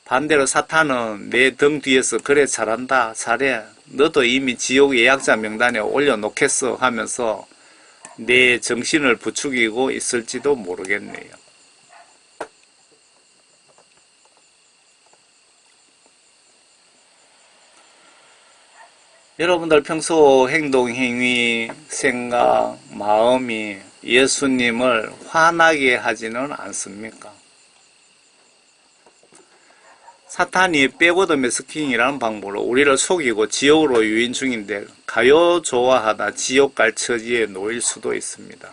반대로 사탄은 내 등 뒤에서 그래 잘한다 잘해 너도 이미 지옥 예약자 명단에 올려놓겠어 하면서 내 정신을 부추기고 있을지도 모르겠네요. 여러분들 평소 행동, 행위, 생각, 마음이 예수님을 화나게 하지는 않습니까? 사탄이 백워더 매스킹이라는 방법으로 우리를 속이고 지옥으로 유인 중인데 가요 좋아하다 지옥 갈 처지에 놓일 수도 있습니다.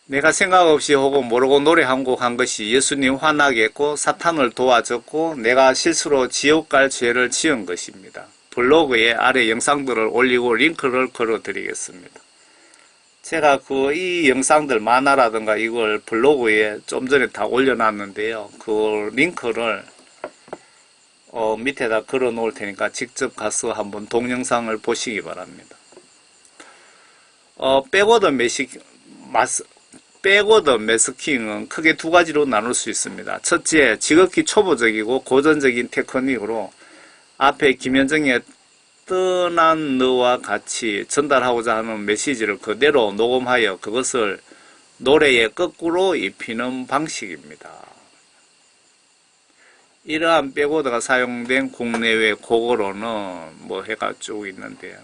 내가 생각 없이 혹은 모르고 노래 한 곡 한 것이 예수님 화나게 했고 사탄을 도와줬고 내가 실수로 지옥 갈 죄를 지은 것입니다. 블로그에 아래 영상들을 올리고 링크를 걸어 드리겠습니다. 제가 이 영상들 만화라든가 이걸 블로그에 좀 전에 다 올려놨는데요. 그 링크를 밑에다 걸어 놓을 테니까 직접 가서 한번 동영상을 보시기 바랍니다. 백워더 매스킹은 크게 두 가지로 나눌 수 있습니다. 첫째, 지극히 초보적이고 고전적인 테크닉으로 앞에 김현정의 떠난 너와 같이 전달하고자 하는 메시지를 그대로 녹음하여 그것을 노래에 거꾸로 입히는 방식입니다. 이러한 백워더가 사용된 국내외 곡으로는 뭐 해가 쭉 있는데요.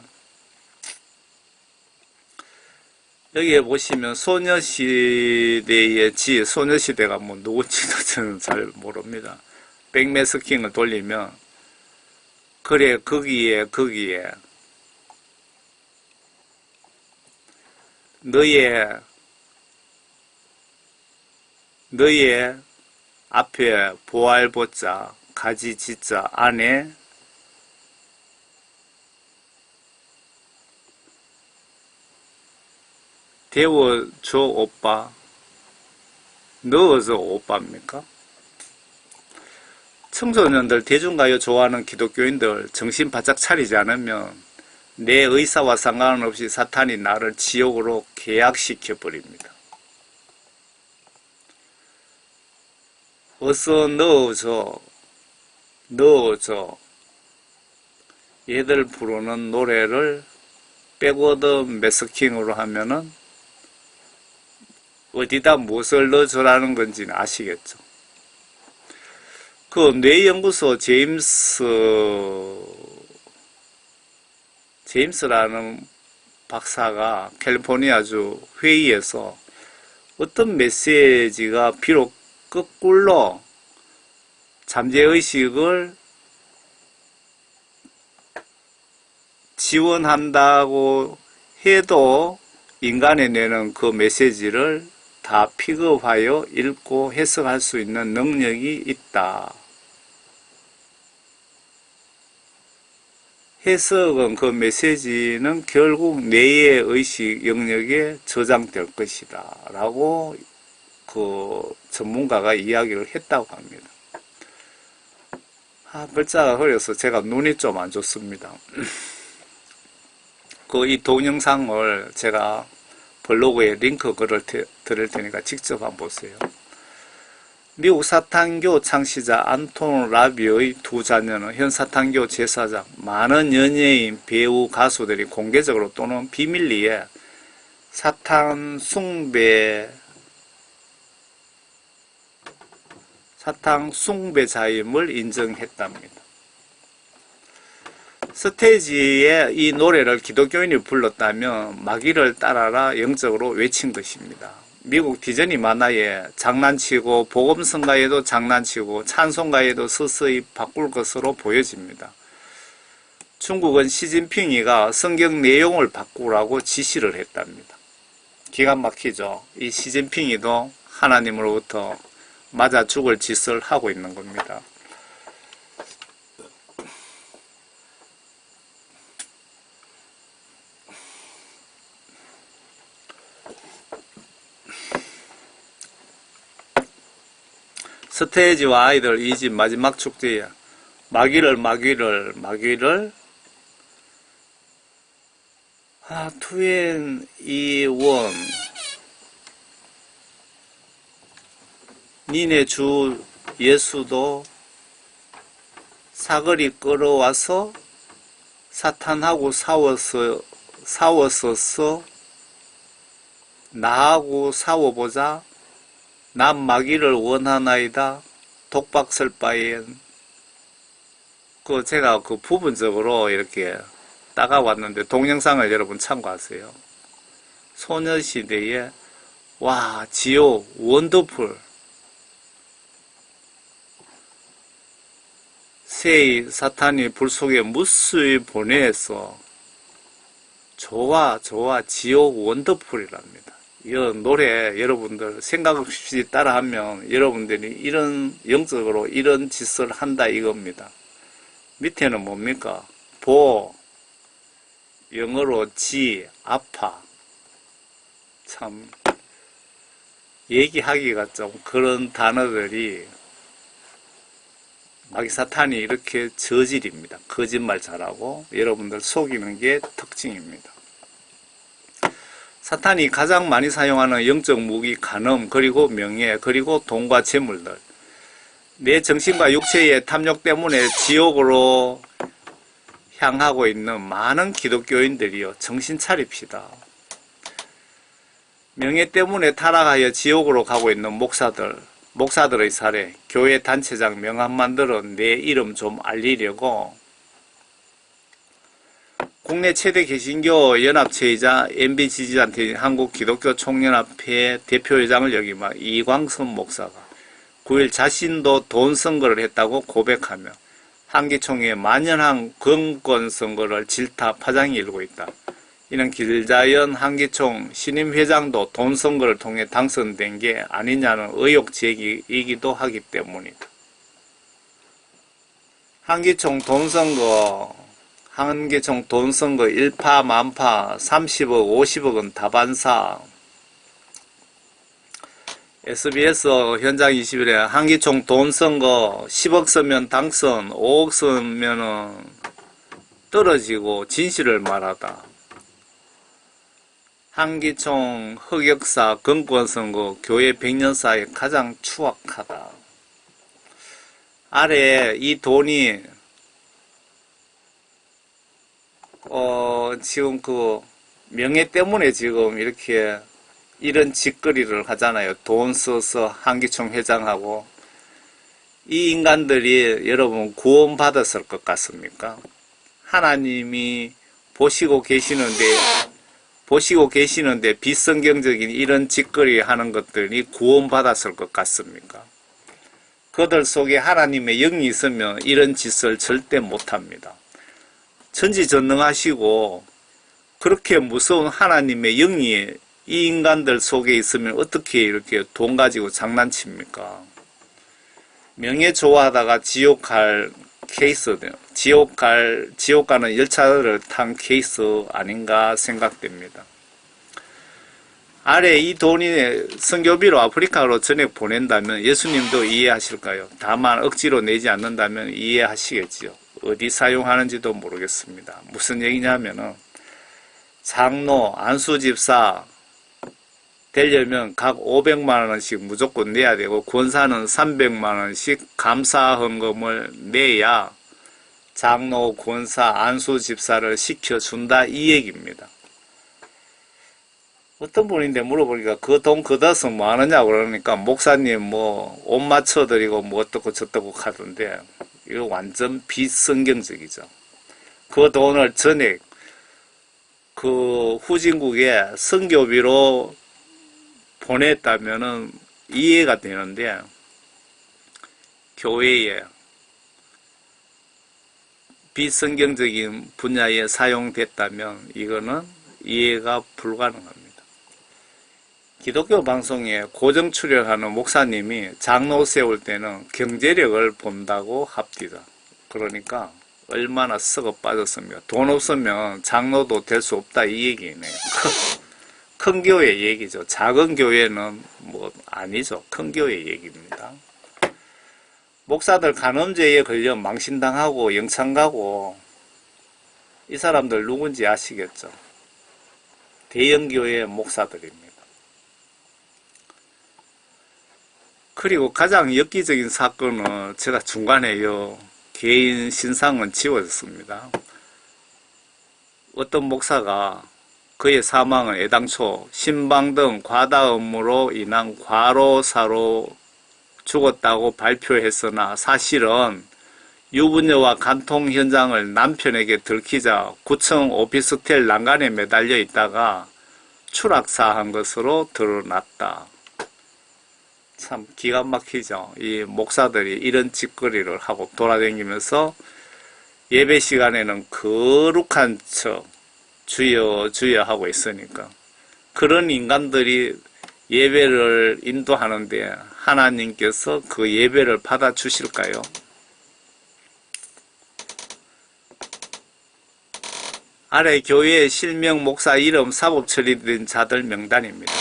여기에 보시면 소녀시대의 소녀시대가 뭐 누군지도 저는 잘 모릅니다. 백매스킹을 돌리면 그래 거기에 너의 앞에 보알보자 가지지자 안에 데워줘 오빠 넣어줘 오빠입니까? 청소년들 대중가요 좋아하는 기독교인들 정신 바짝 차리지 않으면 내 의사와 상관없이 사탄이 나를 지옥으로 계약시켜 버립니다. 어서 넣어줘. 얘들 부르는 노래를 백워더 매스킹으로 하면은 어디다 무엇을 넣어줘라는 건지는 아시겠죠? 그 뇌연구소 제임스라는 박사가 캘리포니아주 회의에서 어떤 메시지가 비록 거꾸로 잠재의식을 지원한다고 해도 인간이 내는 그 메시지를 다 픽업하여 읽고 해석할 수 있는 능력이 있다. 해석은 그 메시지는 결국 뇌의 의식 영역에 저장될 것이다 라고 그 전문가가 이야기를 했다고 합니다. 글자가 흐려서 제가 눈이 좀 안 좋습니다. 이 동영상을 제가 블로그에 링크 걸어 드릴 테니까 직접 한번 보세요. 미국 사탄교 창시자 안톤 라비의 두 자녀는 현 사탄교 제사장, 많은 연예인, 배우, 가수들이 공개적으로 또는 비밀리에 사탕 숭배자임을 인정했답니다. 스테이지에 이 노래를 기독교인이 불렀다면 마귀를 따라라 영적으로 외친 것입니다. 미국 디즈니 만화에 장난치고 복음성가에도 장난치고 찬송가에도 서서히 바꿀 것으로 보여집니다. 중국은 시진핑이가 성경 내용을 바꾸라고 지시를 했답니다. 기가 막히죠. 이 시진핑이도 하나님으로부터 맞아 죽을 짓을 하고 있는 겁니다. 스테이지와 아이들 이 집 마지막 축제에 마귀를 투앤 이원 니네 주 예수도 사거리 끌어와서 사탄하고 싸웠어서 나하고 싸워보자. 난 마귀를 원하나이다. 독박설 바엔. 제가 부분적으로 이렇게 따가왔는데 동영상을 여러분 참고하세요. 소녀시대에 와 지오 원더풀 세이 사탄이 불 속에 무수히 보내서 좋아 지오 원더풀이랍니다. 이 노래 여러분들 생각 없이 따라하면 여러분들이 이런 영적으로 이런 짓을 한다 이겁니다. 밑에는 뭡니까? 영어로 아파. 참 얘기하기가 좀 그런 단어들이 마귀 사탄이 이렇게 저질입니다. 거짓말 잘하고 여러분들 속이는 게 특징입니다. 사탄이 가장 많이 사용하는 영적 무기 간음 그리고 명예 그리고 돈과 재물들 내 정신과 육체의 탐욕 때문에 지옥으로 향하고 있는 많은 기독교인들이요 정신 차립시다. 명예 때문에 타락하여 지옥으로 가고 있는 목사들의 사례 교회 단체장 명함 만들어 내 이름 좀 알리려고 국내 최대 개신교 연합체이자 MB 지지단체 한국기독교총연합회 대표회장을 역임한 이광선 목사가 9일 자신도 돈 선거를 했다고 고백하며 한기총의 만연한 건권 선거를 질타 파장이 일고 있다. 이는 길자연 한기총 신임 회장도 돈 선거를 통해 당선된 게 아니냐는 의혹 제기이기도 하기 때문이다. 한기총 돈 선거 일파만파 30억 50억은 다반사. SBS 현장 20일에 한기총 돈 선거 10억 쓰면 당선 5억 쓰면 떨어지고 진실을 말하다. 한기총 흑역사 건권선거 교회 100년사에 가장 추악하다. 아래 이 돈이 지금 명예 때문에 지금 이렇게 이런 짓거리를 하잖아요. 돈 써서 한기총 회장하고 이 인간들이 여러분 구원받았을 것 같습니까? 하나님이 보시고 계시는데 비성경적인 이런 짓거리 하는 것들이 구원받았을 것 같습니까? 그들 속에 하나님의 영이 있으면 이런 짓을 절대 못합니다. 천지전능하시고 그렇게 무서운 하나님의 영이 이 인간들 속에 있으면 어떻게 이렇게 돈 가지고 장난칩니까? 명예 좋아하다가 지옥 갈 케이스네요. 지옥 가는 열차를 탄 케이스 아닌가 생각됩니다. 아래 이 돈이 선교비로 아프리카로 전액 보낸다면 예수님도 이해하실까요? 다만 억지로 내지 않는다면 이해하시겠지요. 어디 사용하는지도 모르겠습니다. 무슨 얘기냐면은 장로, 안수집사 되려면 각 500만원씩 무조건 내야 되고 권사는 300만원씩 감사헌금을 내야 장로, 권사, 안수집사를 시켜준다 이 얘기입니다. 어떤 분인데 물어보니까 그 돈 걷어서 뭐 하느냐고 그러니까 목사님 뭐 옷 맞춰드리고 뭐 어떻고 저떻고 하던데 이거 완전 비성경적이죠. 그 돈을 전액 그 후진국에 선교비로 보냈다면은 이해가 되는데 교회에 비성경적인 분야에 사용됐다면 이거는 이해가 불가능합니다. 기독교 방송에 고정 출연하는 목사님이 장로 세울 때는 경제력을 본다고 합디다. 그러니까 얼마나 썩어 빠졌으며 돈 없으면 장로도 될 수 없다 이 얘기네요. 큰 교회 얘기죠. 작은 교회는 뭐 아니죠. 큰 교회 얘기입니다. 목사들 간음죄에 걸려 망신당하고 영창 가고 이 사람들 누군지 아시겠죠? 대형교회 목사들입니다. 그리고 가장 엽기적인 사건은 제가 중간에 개인 신상은 지워졌습니다. 어떤 목사가 그의 사망은 애당초 신방 등 과다 업무로 인한 과로사로 죽었다고 발표했으나 사실은 유부녀와 간통 현장을 남편에게 들키자 9층 오피스텔 난간에 매달려 있다가 추락사한 것으로 드러났다. 참 기가 막히죠. 이 목사들이 이런 짓거리를 하고 돌아다니면서 예배 시간에는 거룩한 척 주여 주여 하고 있으니까 그런 인간들이 예배를 인도하는데 하나님께서 그 예배를 받아주실까요? 아래 교회의 실명 목사 이름 사법 처리된 자들 명단입니다.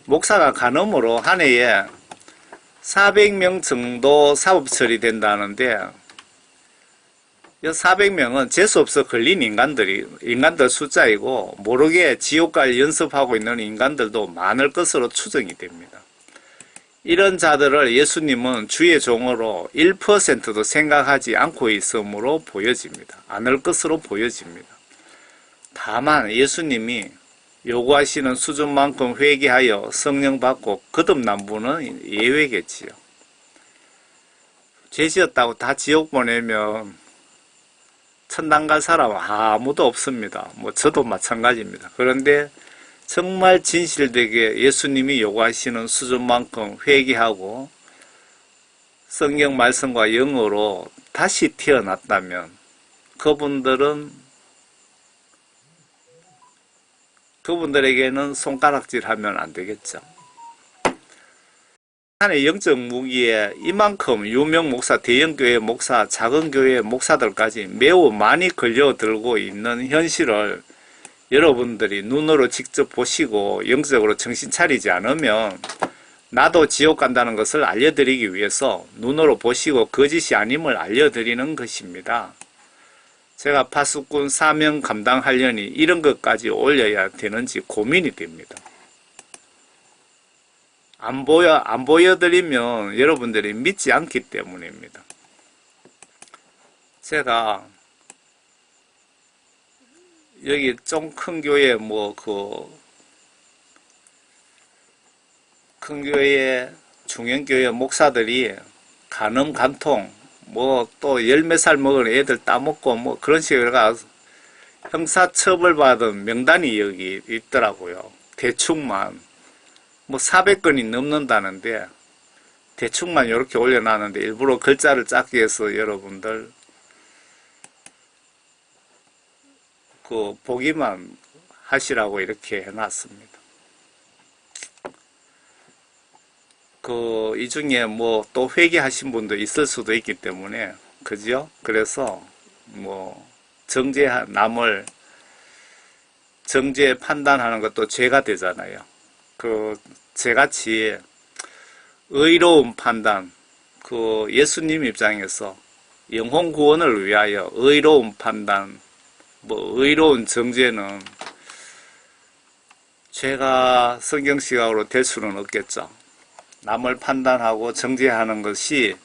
목사가 간음으로 한 해에 400명 정도 사법 처리된다는데 이 400명은 재수없어 걸린 인간들 숫자이고 모르게 지옥 갈 연습하고 있는 인간들도 많을 것으로 추정이 됩니다. 이런 자들을 예수님은 주의 종으로 1%도 생각하지 않고 있으므로 보여집니다. 않을 것으로 보여집니다. 다만 예수님이 요구하시는 수준만큼 회개하여 성령 받고 거듭난 분은 예외겠지요. 죄 지었다고 다 지옥 보내면 천당 갈 사람 아무도 없습니다. 뭐 저도 마찬가지입니다. 그런데 정말 진실되게 예수님이 요구하시는 수준만큼 회개하고 성경 말씀과 영어로 다시 태어났다면 그분들에게는 손가락질하면 안 되겠죠. 하나의 영적 무기에 이만큼 유명 목사, 대형교회 목사, 작은 교회 목사들까지 매우 많이 걸려들고 있는 현실을 여러분들이 눈으로 직접 보시고 영적으로 정신 차리지 않으면 나도 지옥 간다는 것을 알려드리기 위해서 눈으로 보시고 거짓이 아님을 알려드리는 것입니다. 제가 파수꾼 사명 감당하려니 이런 것까지 올려야 되는지 고민이 됩니다. 안 보여드리면 여러분들이 믿지 않기 때문입니다. 제가 여기 좀 큰 교회 큰 교회 중형교회 목사들이 간음 간통 또 열 몇 살 먹은 애들 따먹고 그런 식으로 형사처벌 받은 명단이 여기 있더라고요. 대충만 400건이 넘는다는데 대충만 이렇게 올려놨는데 일부러 글자를 작게 해서 여러분들 보기만 하시라고 이렇게 해놨습니다. 이 중에 또 회개하신 분도 있을 수도 있기 때문에, 그죠? 그래서, 남을 정죄 판단하는 것도 죄가 되잖아요. 죄같이 의로운 판단, 예수님 입장에서 영혼 구원을 위하여 의로운 판단, 의로운 정죄는 죄가 성경시각으로 될 수는 없겠죠. 남을 판단하고 정죄하는 것이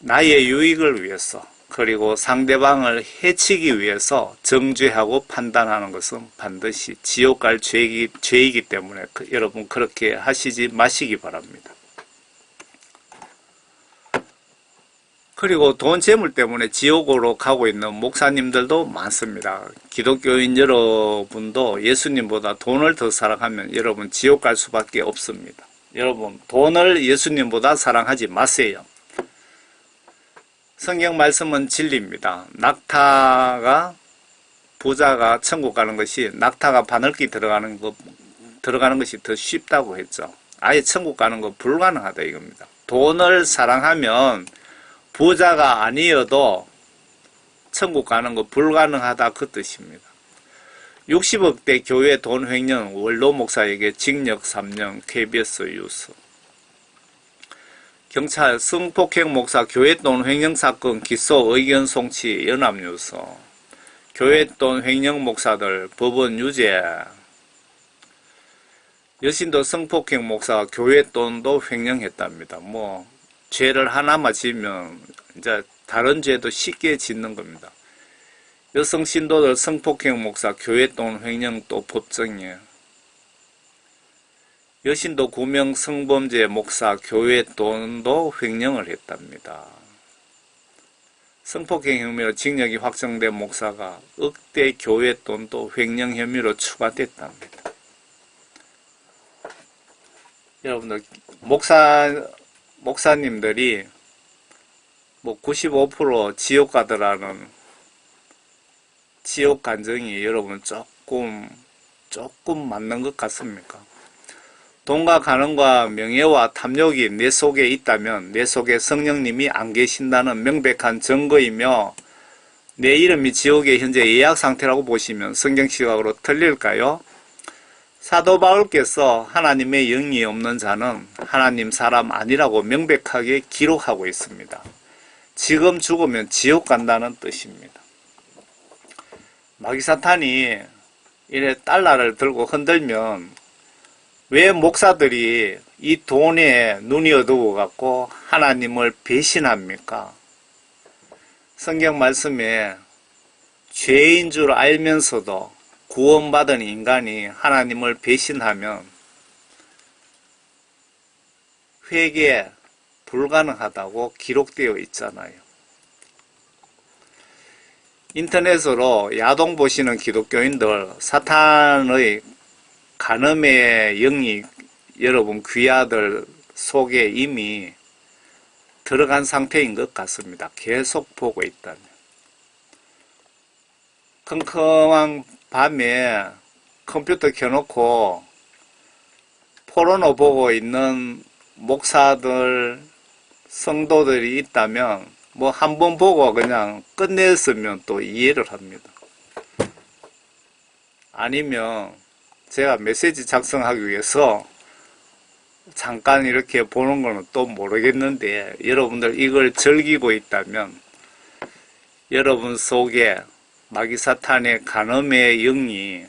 나의 유익을 위해서, 그리고 상대방을 해치기 위해서 정죄하고 판단하는 것은 반드시 지옥 갈 죄이기 때문에 여러분 그렇게 하시지 마시기 바랍니다. 그리고 돈 재물 때문에 지옥으로 가고 있는 목사님들도 많습니다. 기독교인 여러분도 예수님보다 돈을 더 사랑하면 여러분 지옥 갈 수밖에 없습니다. 여러분 돈을 예수님보다 사랑하지 마세요. 성경 말씀은 진리입니다. 낙타가 부자가 천국 가는 것이 낙타가 바늘기 들어가는 것이 더 쉽다고 했죠. 아예 천국 가는 거 불가능하다 이겁니다. 돈을 사랑하면 부자가 아니어도 천국 가는 거 불가능하다 그 뜻입니다. 60억대 교회 돈 횡령 원로 목사에게 징역 3년 KBS 뉴스. 경찰 성폭행 목사 교회 돈 횡령 사건 기소 의견 송치 연합뉴스. 교회 돈 횡령 목사들 법원 유죄. 여신도 성폭행 목사가 교회 돈도 횡령했답니다. 죄를 하나만 지으면 이제 다른 죄도 쉽게 짓는 겁니다. 여성 신도들 성폭행 목사 교회 돈 횡령 또 법정이에요. 여신도 9명 성범죄 목사 교회 돈도 횡령을 했답니다. 성폭행 혐의로 징역이 확정된 목사가 억대 교회 돈도 횡령 혐의로 추가됐답니다. 여러분들 목사님들이 95% 지옥 가더라는 지옥 간증이 여러분 조금 맞는 것 같습니까? 돈과 가능과 명예와 탐욕이 내 속에 있다면 내 속에 성령님이 안 계신다는 명백한 증거이며 내 이름이 지옥에 현재 예약 상태라고 보시면 성경 시각으로 틀릴까요? 사도 바울께서 하나님의 영이 없는 자는 하나님 사람 아니라고 명백하게 기록하고 있습니다. 지금 죽으면 지옥 간다는 뜻입니다. 마귀사탄이 이래 달러를 들고 흔들면 왜 목사들이 이 돈에 눈이 어두워 갖고 하나님을 배신합니까? 성경 말씀에 죄인 줄 알면서도 구원받은 인간이 하나님을 배신하면 회개 불가능하다고 기록되어 있잖아요. 인터넷으로 야동 보시는 기독교인들 사탄의 간음의 영이 여러분 귀아들 속에 이미 들어간 상태인 것 같습니다. 계속 보고 있다면. 컴컴한 밤에 컴퓨터 켜놓고 포르노 보고 있는 목사들, 성도들이 있다면 한 번 보고 그냥 끝냈으면 또 이해를 합니다. 아니면 제가 메시지 작성하기 위해서 잠깐 이렇게 보는 거는 또 모르겠는데 여러분들 이걸 즐기고 있다면 여러분 속에 마귀사탄의 간음의 영이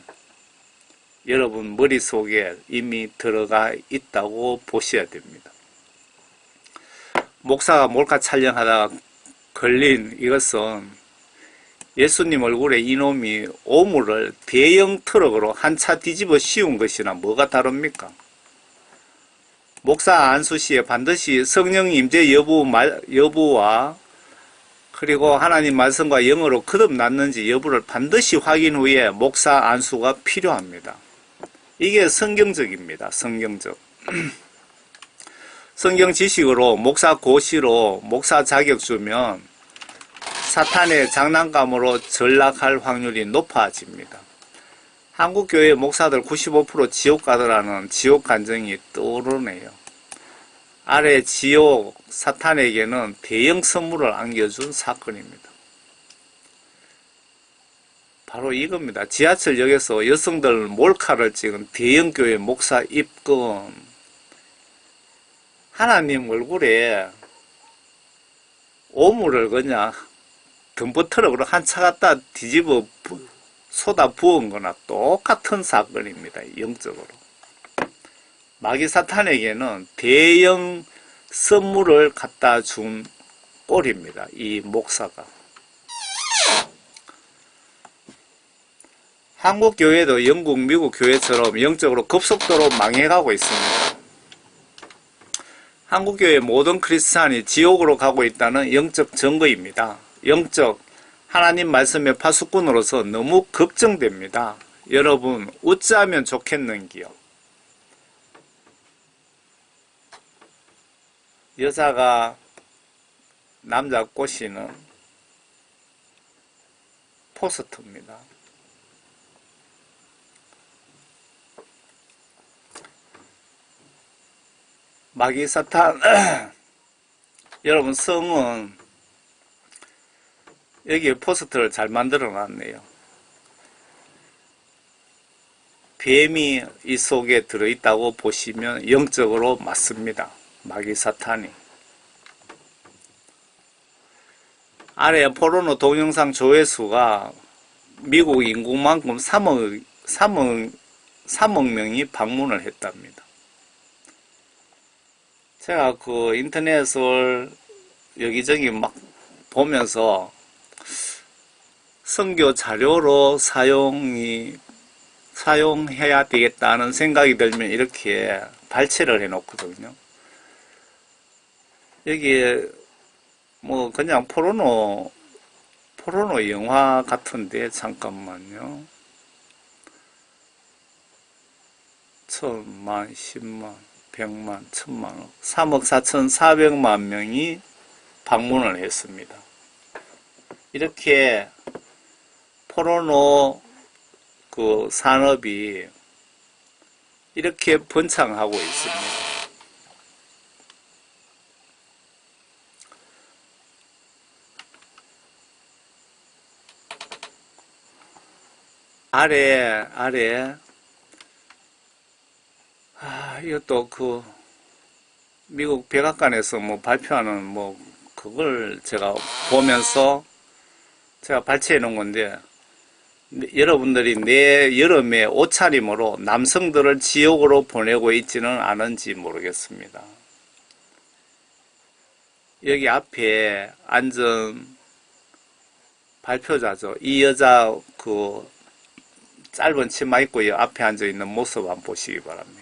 여러분 머릿속에 이미 들어가 있다고 보셔야 됩니다. 목사가 몰카 촬영하다가 걸린 이것은 예수님 얼굴에 이놈이 오물을 대형 트럭으로 한 차 뒤집어 씌운 것이나 뭐가 다릅니까? 목사 안수 시에 반드시 성령 임재 여부와 그리고 하나님 말씀과 영어로 거듭났는지 여부를 반드시 확인 후에 목사 안수가 필요합니다. 이게 성경적입니다. 성경적. 성경 지식으로 목사 고시로 목사 자격 주면 사탄의 장난감으로 전락할 확률이 높아집니다. 한국교회 목사들 95% 지옥 가더라는 지옥 간증이 떠오르네요. 아래 지옥 사탄에게는 대형 선물을 안겨준 사건입니다. 바로 이겁니다. 지하철역에서 여성들 몰카를 찍은 대형 교회 목사 입건. 하나님 얼굴에 오물을 그냥 덤프트럭으로 한 차 갖다 뒤집어 쏟아 부은 거나 똑같은 사건입니다. 영적으로. 마귀사탄에게는 대형 선물을 갖다 준 꼴입니다. 이 목사가. 한국 교회도 영국, 미국 교회처럼 영적으로 급속도로 망해가고 있습니다. 한국 교회 모든 크리스찬이 지옥으로 가고 있다는 영적 증거입니다. 영적 하나님 말씀의 파수꾼으로서 너무 걱정됩니다. 여러분 어찌하면 좋겠는기요? 여자가 남자 꼬시는 포스터입니다. 마귀 사탄 여러분 성은 여기에 포스터를 잘 만들어 놨네요. 뱀이 이 속에 들어있다고 보시면 영적으로 맞습니다. 마귀 사탄이. 아래 포르노 동영상 조회수가 미국 인구만큼 3억 명이 방문을 했답니다. 제가 그 인터넷을 여기저기 막 보면서 선교 자료로 사용해야 되겠다는 생각이 들면 이렇게 발췌를 해 놓거든요. 여기에 뭐 그냥 포르노 영화 같은데 잠깐만요. 1000만, 10만, 100만, 1000만, 3억 4,400만 명이 방문을 했습니다. 이렇게 포르노 그 산업이 이렇게 번창하고 있습니다. 아래 이것도 그 미국 백악관에서 뭐 발표하는 뭐 그걸 제가 보면서 제가 발췌해 놓은 건데, 여러분들이 내 여름의 옷차림으로 남성들을 지옥으로 보내고 있지는 않은지 모르겠습니다. 여기 앞에 앉은 발표자죠. 이 여자 그 짧은 치마 입고 앞에 앉아 있는 모습 한번 보시기 바랍니다.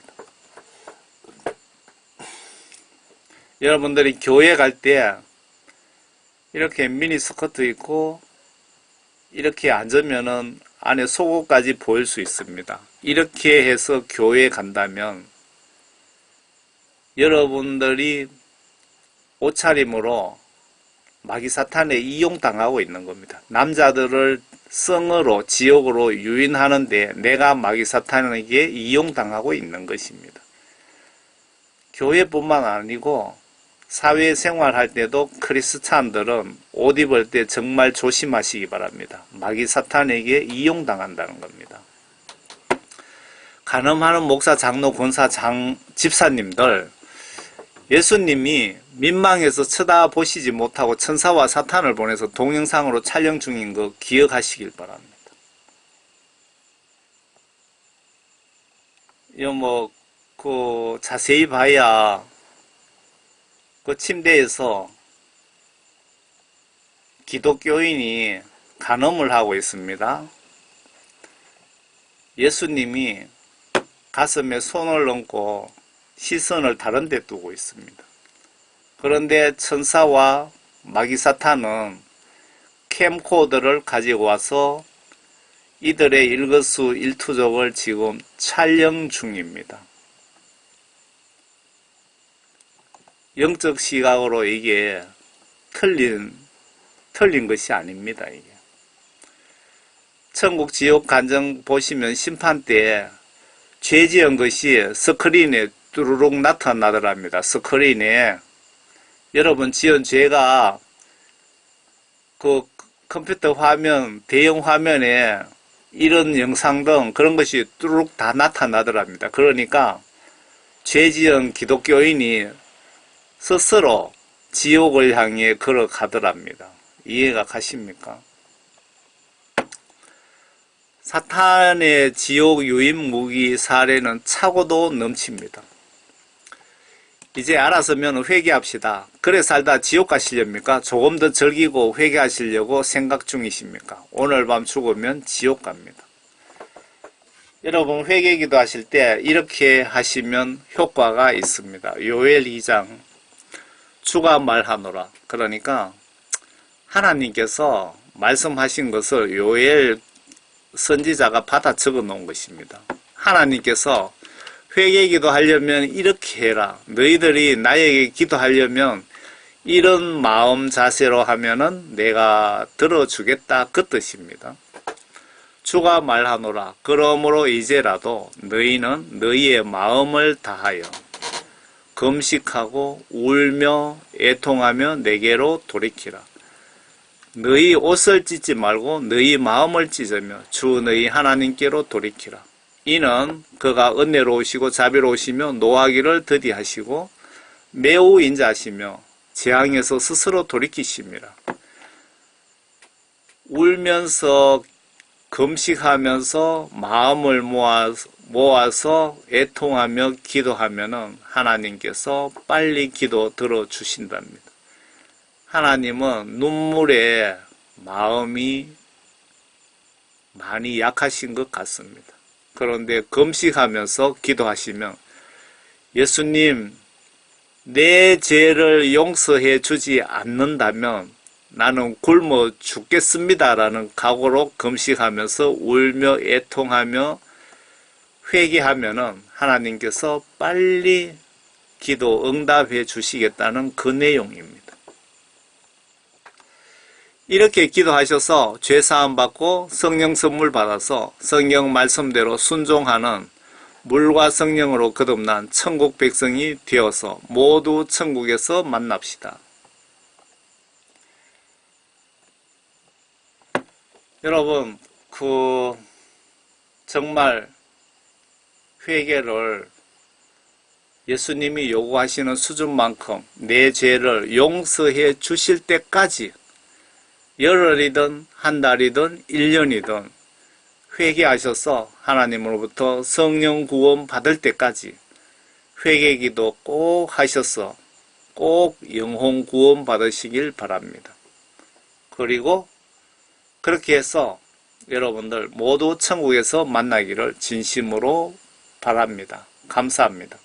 여러분들이 교회 갈 때 이렇게 미니 스커트 입고 이렇게 앉으면은 안에 속옷까지 보일 수 있습니다. 이렇게 해서 교회 간다면 여러분들이 옷차림으로 마귀 사탄에 이용당하고 있는 겁니다. 남자들을 성으로 지옥으로 유인하는데 내가 마귀 사탄에게 이용당하고 있는 것입니다. 교회뿐만 아니고 사회생활 할 때도 크리스찬들은 옷 입을 때 정말 조심하시기 바랍니다. 마귀 사탄에게 이용당한다는 겁니다. 간음하는 목사, 장로, 권사, 집사님들, 예수님이 민망해서 쳐다보시지 못하고 천사와 사탄을 보내서 동영상으로 촬영 중인 거 기억하시길 바랍니다. 이거 뭐 그 자세히 봐야 그 침대에서 기독교인이 간음을 하고 있습니다. 예수님이 가슴에 손을 얹고 시선을 다른 데 두고 있습니다. 그런데 천사와 마귀 사탄은 캠코더를 가지고 와서 이들의 일거수일투족을 지금 촬영 중입니다. 영적 시각으로 이게 틀린 것이 아닙니다. 이게 천국 지옥 간증 보시면 심판 때 죄 지은 것이 스크린에 뚜루룩 나타나더랍니다. 스크린에 여러분 지은 죄가 그 컴퓨터 화면, 대형 화면에 이런 영상 등 그런 것이 뚜루룩 다 나타나더랍니다. 그러니까 죄 지은 기독교인이 스스로 지옥을 향해 걸어가더랍니다. 이해가 가십니까? 사탄의 지옥 유인 무기 사례는 차고도 넘칩니다. 이제 알았으면 회개합시다. 그래 살다 지옥 가시렵니까? 조금 더 즐기고 회개하시려고 생각 중이십니까? 오늘 밤 죽으면 지옥 갑니다. 여러분 회개기도 하실 때 이렇게 하시면 효과가 있습니다. 요엘 2장 주가 말하노라. 그러니까 하나님께서 말씀하신 것을 요엘 선지자가 받아 적어 놓은 것입니다. 하나님께서 회개기도 하려면 이렇게 해라. 너희들이 나에게 기도하려면 이런 마음 자세로 하면은 내가 들어주겠다. 그 뜻입니다. 주가 말하노라. 그러므로 이제라도 너희는 너희의 마음을 다하여 금식하고 울며 애통하며 내게로 돌이키라. 너희 옷을 찢지 말고 너희 마음을 찢으며 주 너희 하나님께로 돌이키라. 이는 그가 은혜로우시고 자비로우시며 노하기를 더디하시고 매우 인자하시며 재앙에서 스스로 돌이키심이라. 울면서 금식하면서 마음을 모아서 애통하며 기도하면은 하나님께서 빨리 기도 들어주신답니다. 하나님은 눈물에 마음이 많이 약하신 것 같습니다. 그런데 금식하면서 기도하시면 예수님, 내 죄를 용서해 주지 않는다면 나는 굶어 죽겠습니다라는 각오로 금식하면서 울며 애통하며 회개하면은 하나님께서 빨리 기도 응답해 주시겠다는 그 내용입니다. 이렇게 기도하셔서 죄사함 받고 성령 선물 받아서 성경 말씀대로 순종하는 물과 성령으로 거듭난 천국 백성이 되어서 모두 천국에서 만납시다. 여러분, 정말 회개를 예수님이 요구하시는 수준만큼 내 죄를 용서해 주실 때까지 열흘이든 한 달이든 1년이든 회개하셔서 하나님으로부터 성령 구원 받을 때까지 회개기도 꼭 하셔서 꼭 영혼 구원 받으시길 바랍니다. 그리고 그렇게 해서 여러분들 모두 천국에서 만나기를 진심으로 바랍니다. 감사합니다.